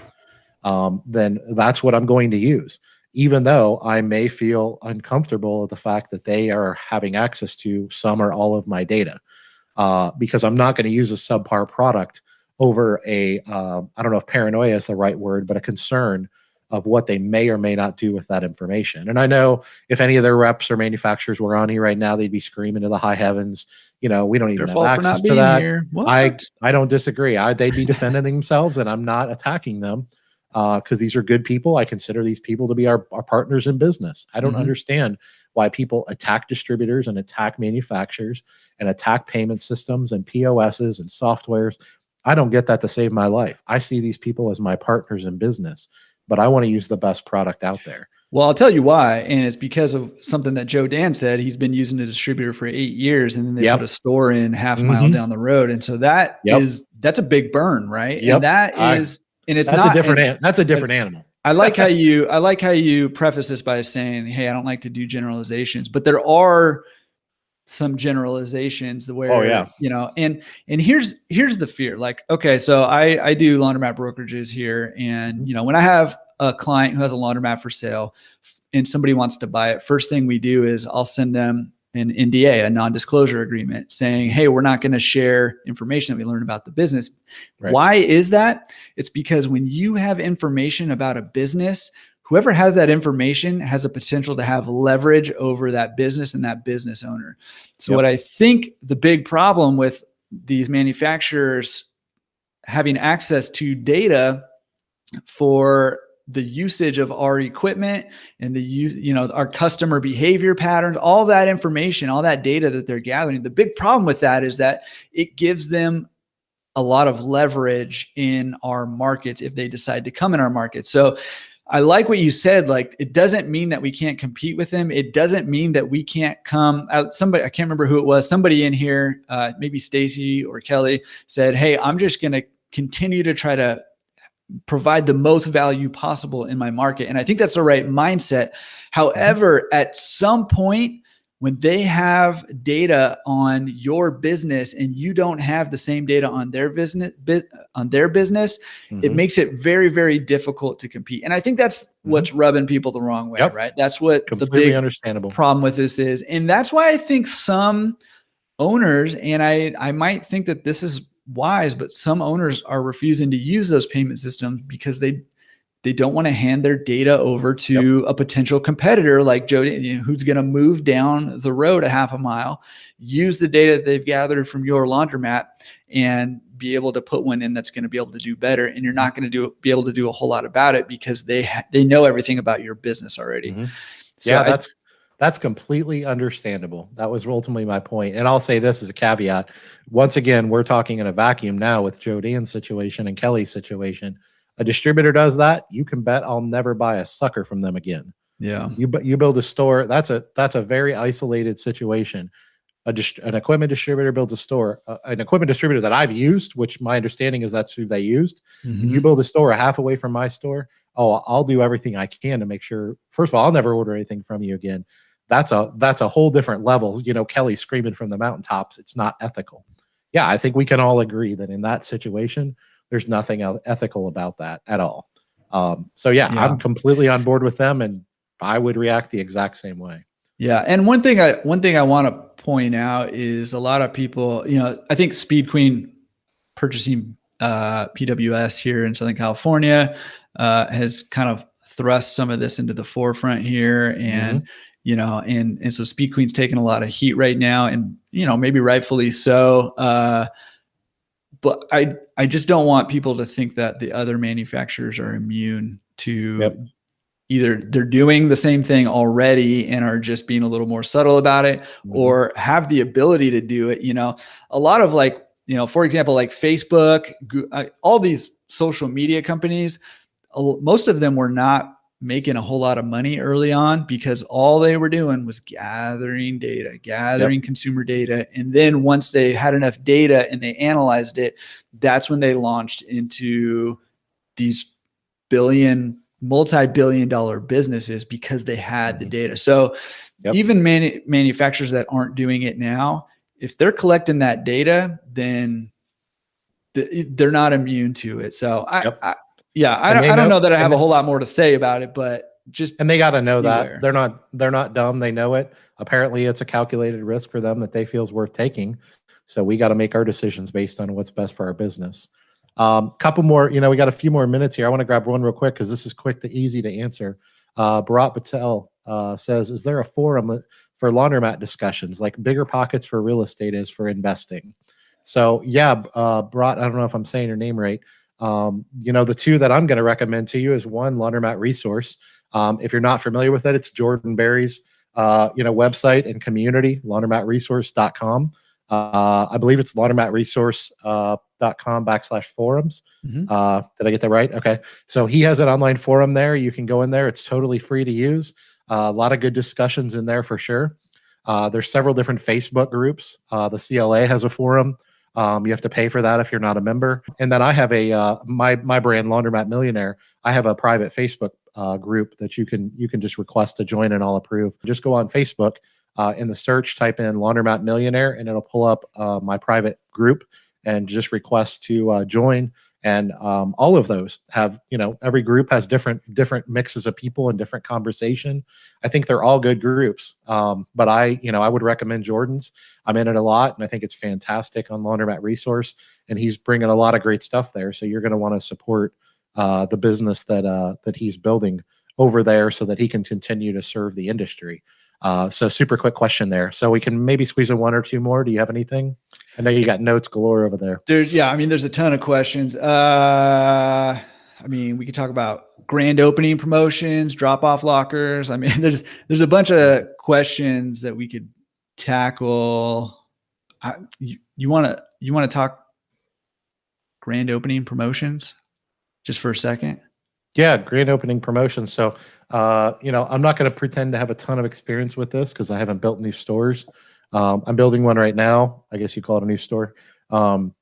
then that's what I'm going to use, even though I may feel uncomfortable with the fact that they are having access to some or all of my data, because I'm not going to use a subpar product over I don't know if paranoia is the right word, but a concern of what they may or may not do with that information. And I know if any of their reps or manufacturers were on here right now, they'd be screaming to the high heavens, we don't even have access to that. I don't disagree. They'd be defending themselves, and I'm not attacking them. Because these are good people. I consider these people to be our partners in business. I don't understand why people attack distributors and attack manufacturers and attack payment systems and POSs and softwares. I don't get that to save my life. I see these people as my partners in business, but I want to use the best product out there. Well, I'll tell you why. And it's because of something that Joe Dan said. He's been using a distributor for 8 years, and then they put a store in half mile down the road. And so that's a big burn, right? And that is... And it's that's a different animal. I like how you preface this by saying, "Hey, I don't like to do generalizations," but there are some generalizations where, and here's the fear. Like, okay, so I do laundromat brokerages here, and when I have a client who has a laundromat for sale and somebody wants to buy it, first thing we do is I'll send them an NDA, a non-disclosure agreement, saying, hey, we're not going to share information that we learned about the business. Right. Why is that? It's because when you have information about a business, whoever has that information has a potential to have leverage over that business and that business owner. So what I think the big problem with these manufacturers having access to data for the usage of our equipment and our customer behavior patterns, all that information, all that data that they're gathering. The big problem with that is that it gives them a lot of leverage in our markets if they decide to come in our markets. So I like what you said. Like, it doesn't mean that we can't compete with them. It doesn't mean that we can't come out. Somebody, I can't remember who it was, somebody in here, maybe Stacy or Kelly, said, hey, I'm just going to continue to try to provide the most value possible in my market. And I think that's the right mindset. However, at some point, when they have data on your business and you don't have the same data on their business, it makes it very, very difficult to compete. And I think that's what's rubbing people the wrong way, right? That's what completely the big understandable problem with this is. And that's why I think some owners, and I might think that this is wise, but some owners are refusing to use those payment systems because they don't want to hand their data over to a potential competitor like Jody, who's going to move down the road a half a mile, use the data they've gathered from your laundromat, and be able to put one in that's going to be able to do better. And you're not going to be able to do a whole lot about it because they know everything about your business already. So that's completely understandable. That was ultimately my point. And I'll say this as a caveat. Once again, we're talking in a vacuum now with Jodan's situation and Kelly's situation. A distributor does that, you can bet I'll never buy a sucker from them again. Yeah. You build a store. That's a very isolated situation. An equipment distributor builds a store. An equipment distributor that I've used, which my understanding is that's who they used. You build a store a half away from my store. Oh, I'll do everything I can to make sure. First of all, I'll never order anything from you again. That's a whole different level. Kelly screaming from the mountaintops, it's not ethical. Yeah, I think we can all agree that in that situation, there's nothing ethical about that at all. So I'm completely on board with them, and I would react the exact same way. Yeah, and one thing I want to point out is a lot of people, I think Speed Queen purchasing PWS here in Southern California has kind of thrust some of this into the forefront here, and and so Speed Queen's taking a lot of heat right now, and maybe rightfully so. But I just don't want people to think that the other manufacturers are immune to either they're doing the same thing already and are just being a little more subtle about it, or have the ability to do it. A lot of for example, like Facebook, all these social media companies, most of them were not making a whole lot of money early on because all they were doing was gathering data, consumer data. And then once they had enough data and they analyzed it, that's when they launched into these multi-billion dollar businesses because they had the data. So even manufacturers that aren't doing it now, if they're collecting that data, then they're not immune to it. So I don't know that I have a whole lot more to say about it, but and they got to know that they're not dumb. They know it. Apparently it's a calculated risk for them that they feel is worth taking. So we got to make our decisions based on what's best for our business. Couple more, we got a few more minutes here. I want to grab one real quick because this is quick to easy to answer. Bharat Patel says, is there a forum for laundromat discussions like Bigger Pockets for real estate is for investing? So Bharat, I don't know if I'm saying your name right. The two that I'm going to recommend to you is one, Laundromat Resource. If you're not familiar with it, it's Jordan Berry's website and community, laundromatresource.com. I believe it's laundromatresource.com/forums. Did I get that right? Okay. So he has an online forum there. You can go in there. It's totally free to use. A lot of good discussions in there for sure. There's several different Facebook groups. The CLA has a forum. You have to pay for that if you're not a member. And then I have a my brand, Laundromat Millionaire. I have a private Facebook group that you can just request to join, and I'll approve. Just go on Facebook, in the search, type in Laundromat Millionaire, and it'll pull up my private group, and just request to join. And all of those have, every group has different mixes of people and different conversation. I think they're all good groups. But I would recommend Jordan's. I'm in it a lot, and I think it's fantastic on Laundromat Resource, and he's bringing a lot of great stuff there. So you're going to want to support the business that he's building over there, so that he can continue to serve the industry. So super quick question there. So we can maybe squeeze in one or two more. Do you have anything? I know you got notes galore over there. Yeah, I mean, there's a ton of questions. I mean, we could talk about grand opening promotions, drop-off lockers. I mean, there's a bunch of questions that we could tackle. You want to talk grand opening promotions just for a second? Yeah, grand opening promotions. So, I'm not going to pretend to have a ton of experience with this because I haven't built new stores. I'm building one right now. I guess you call it a new store. And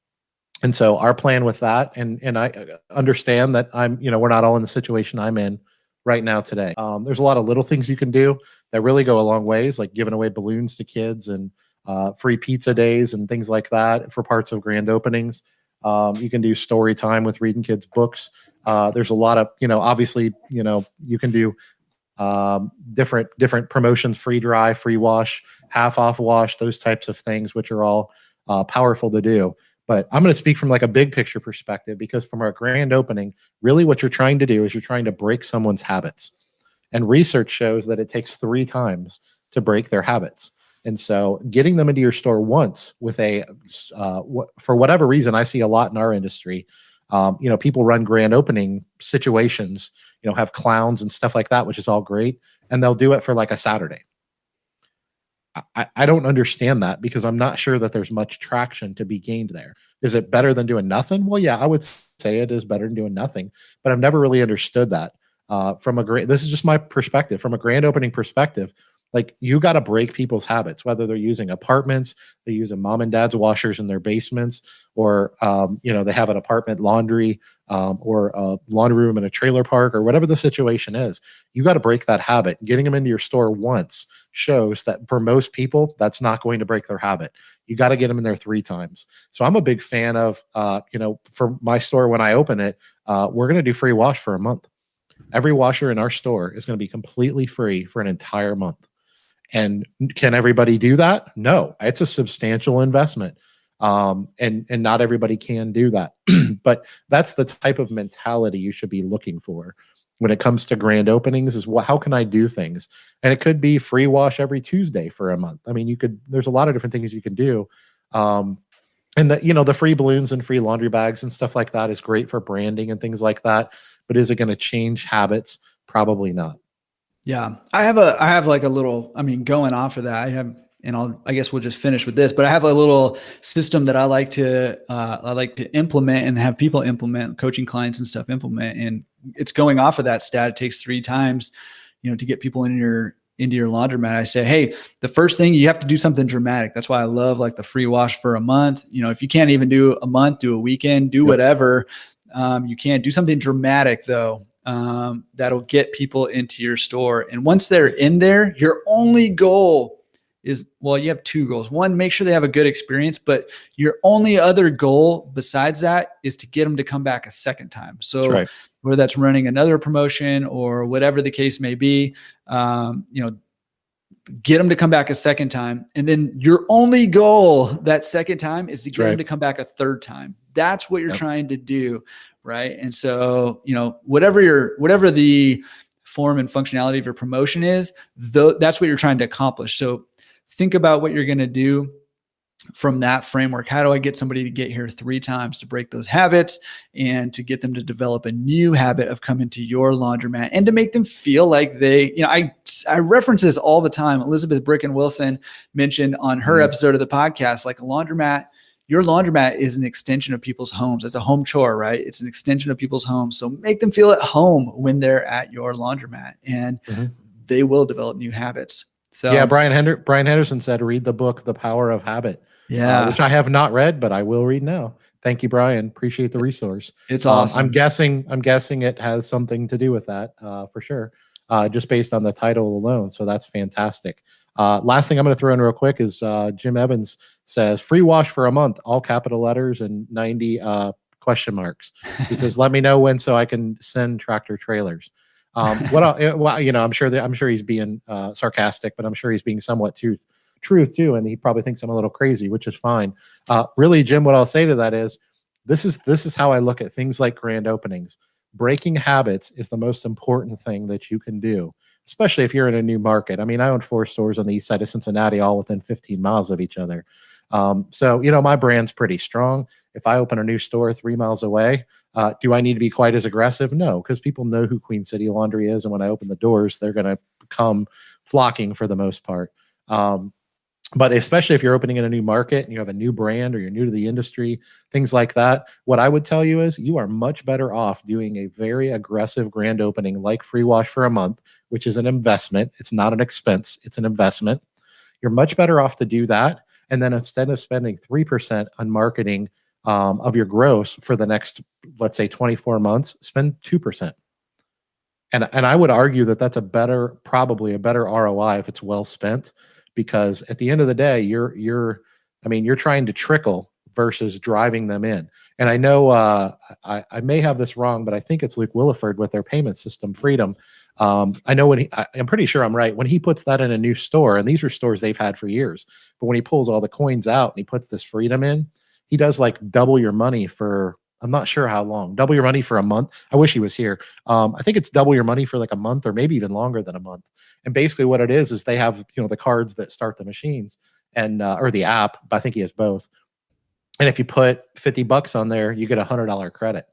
so our plan with that, and I understand that we're not all in the situation I'm in right now today. There's a lot of little things you can do that really go a long ways, like giving away balloons to kids and free pizza days and things like that for parts of grand openings. You can do story time with reading kids books. There's a lot of, obviously, you can do different promotions, free dry, free wash, half off wash, those types of things, which are all powerful to do. But I'm going to speak from like a big picture perspective, because from our grand opening, really what you're trying to do is you're trying to break someone's habits. And research shows that it takes 3 times to break their habits. And so getting them into your store once with for whatever reason, I see a lot in our industry, people run grand opening situations, have clowns and stuff like that, which is all great. And they'll do it for like a Saturday. I don't understand that, because I'm not sure that there's much traction to be gained there. Is it better than doing nothing? Well, yeah, I would say it is better than doing nothing, but I've never really understood that. This is just my perspective. From a grand opening perspective, like, you got to break people's habits, whether they're using apartments, they're using mom and dad's washers in their basements, or, they have an apartment laundry, or a laundry room in a trailer park, or whatever the situation is. You got to break that habit. Getting them into your store once shows that for most people, that's not going to break their habit. You got to get them in there 3 times. So I'm a big fan of, for my store, when I open it, we're going to do free wash for a month. Every washer in our store is going to be completely free for an entire month. And can everybody do that? No, it's a substantial investment. And not everybody can do that. But that's the type of mentality you should be looking for when it comes to grand openings, is how can I do things? And it could be free wash every Tuesday for a month. I mean, there's a lot of different things you can do. And the free balloons and free laundry bags and stuff like that is great for branding and things like that. But is it going to change habits? Probably not. Yeah. I have like a little, I mean, going off of that, I guess we'll just finish with this, but I have a little system that I like to implement and have people implement, coaching clients and stuff implement. And it's going off of that stat. It takes 3 times, to get people into your laundromat. I say, hey, the first thing, you have to do something dramatic. That's why I love like the free wash for a month. If you can't even do a month, do a weekend, do whatever. You can't do something dramatic though. That'll get people into your store. And once they're in there, your only goal is, well, you have 2 goals. One, make sure they have a good experience, but your only other goal besides that is to get them to come back a second time. So whether that's running another promotion or whatever the case may be, get them to come back a second time. And then your only goal that second time is to get them to come back a thd time. That's what you're trying to do. Right. And so, whatever the form and functionality of your promotion is, that's what you're trying to accomplish. So think about what you're going to do from that framework. How do I get somebody to get here 3 times to break those habits and to get them to develop a new habit of coming to your laundromat and to make them feel like they, I reference this all the time. Elizabeth Bricken Wilson mentioned on her episode of the podcast, like your laundromat is an extension of people's homes. It's a home chore, right? It's an extension of people's homes. So make them feel at home when they're at your laundromat, and they will develop new habits. So yeah, Brian Henderson said, read the book, The Power of Habit. Yeah. which I have not read, but I will read now. Thank you, Brian. Appreciate the resource. It's awesome. I'm guessing it has something to do with that for sure, just based on the title alone. So that's fantastic. Last thing I'm going to throw in real quick is Jim Evans says free wash for a month, all capital letters and 90 question marks. He says, "Let me know when so I can send tractor trailers." Well, you know, I'm sure he's being sarcastic, but I'm sure he's being somewhat true too, and he probably thinks I'm a little crazy, which is fine. Really, Jim, what I'll say to that is, this is how I look at things like grand openings. Breaking habits is the most important thing that you can do, especially if you're in a new market. I mean, I own 4 stores on the east side of Cincinnati, all within 15 miles of each other. So, you know, my brand's pretty strong. If I open a new store 3 miles away, do I need to be quite as aggressive? No, because people know who Queen City Laundry is. And when I open the doors, they're going to come flocking for the most part. But especially if you're opening in a new market and you have a new brand or you're new to the industry, things like that, what I would tell you is you are much better off doing a very aggressive grand opening like free wash for a month, which is an investment. It's not an expense. It's an investment. You're much better off to do that. And then instead of spending 3% on marketing of your gross for the next, let's say 24 months, spend 2%. And I would argue that that's probably a better ROI if it's well spent, because at the end of the day, you're trying to trickle versus driving them in. And I know I may have this wrong, but I think it's Luke Williford with their payment system, Freedom. I know I'm pretty sure I'm right. When he puts that in a new store, and these are stores they've had for years, but when he pulls all the coins out and he puts this Freedom in, he does like double your money for, I'm not sure how long, double your money for a month. I wish he was here. I think it's double your money for like a month or maybe even longer than a month. And basically what it is they have, you know, the cards that start the machines and, or the app, but I think he has both. And if you put $50 on there, you get $100 credit.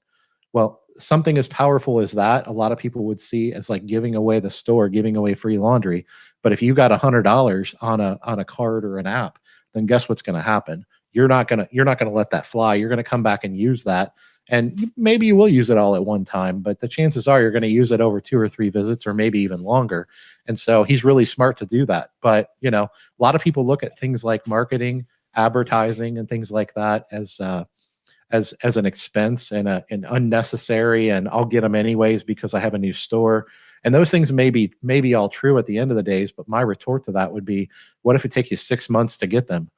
Well, something as powerful as that, a lot of people would see as like giving away the store, giving away free laundry. But if you got $100 on a card or an app, then guess what's going to happen? You're not gonna let that fly. You're gonna come back and use that, and maybe you will use it all at one time. But the chances are you're going to use it over 2 or 3 visits, or maybe even longer. And so he's really smart to do that. But you know, a lot of people look at things like marketing, advertising, and things like that as an expense and an unnecessary. And I'll get them anyways because I have a new store. And those things may be all true at the end of the days. But my retort to that would be, what if it takes you 6 months to get them?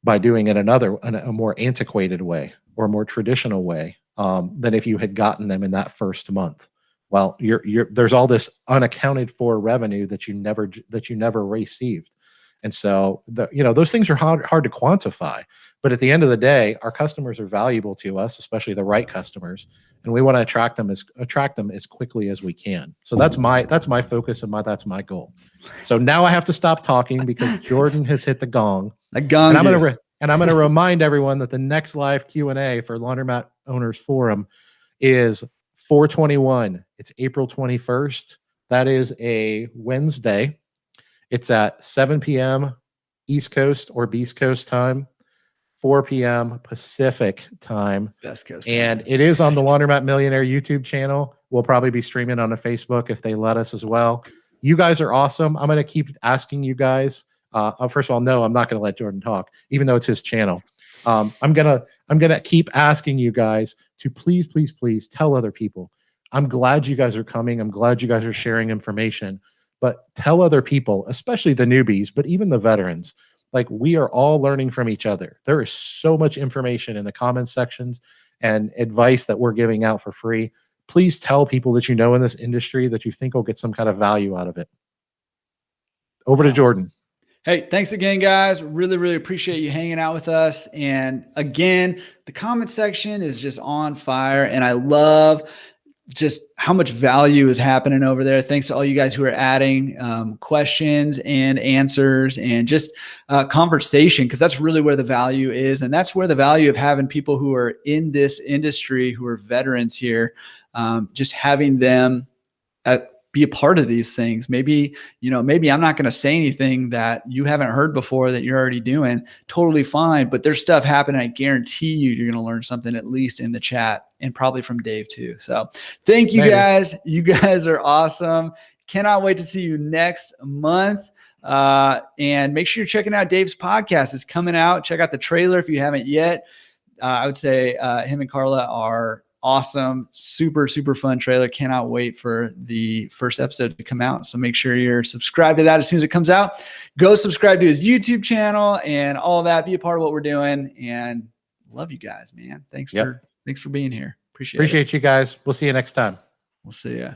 By doing it a more antiquated way or a more traditional way than if you had gotten them in that first month. Well, there's all this unaccounted for revenue that you never received. And so those things are hard to quantify. But at the end of the day, our customers are valuable to us, especially the right customers, and we want to attract them as quickly as we can. So that's my focus and that's my goal. So now I have to stop talking because Jordan has hit the gong. And I'm going to remind everyone that the next live Q&A for Laundromat Owners Forum is 4/21. It's April 21st. That is a Wednesday. It's at 7 p.m. East Coast or Beast Coast time, 4 p.m. Pacific time. Best Coast. And it is on the Laundromat Millionaire YouTube channel. We'll probably be streaming on a Facebook if they let us as well. You guys are awesome. I'm going to keep asking you guys. First of all, no, I'm not going to let Jordan talk, even though it's his channel. I'm gonna keep asking you guys to please tell other people. I'm glad you guys are coming. I'm glad you guys are sharing information, but tell other people, especially the newbies, but even the veterans. Like, we are all learning from each other. There is so much information in the comments sections and advice that we're giving out for free. Please tell people that you know in this industry that you think will get some kind of value out of it. Over to Jordan. Hey, thanks again, guys. Really, really appreciate you hanging out with us. And again, the comment section is just on fire. And I love just how much value is happening over there. Thanks to all you guys who are adding questions and answers and just conversation, because that's really where the value is. And that's where the value of having people who are in this industry, who are veterans here, just having them be a part of these things. Maybe I'm not going to say anything that you haven't heard before that you're already doing. Totally fine. But there's stuff happening. I guarantee you're going to learn something, at least in the chat, and probably from Dave too. So thank you guys. You guys are awesome. Cannot wait to see you next month. And make sure you're checking out Dave's podcast. It's coming out. Check out the trailer if you haven't yet. I would say him and Carla are awesome. Super, super fun trailer. Cannot wait for the first episode to come out. So make sure you're subscribed to that as soon as it comes out. Go subscribe to his YouTube channel and all of that. Be a part of what we're doing. And love you guys, man. Thanks for being here. Appreciate it. You guys. We'll see you next time. We'll see ya.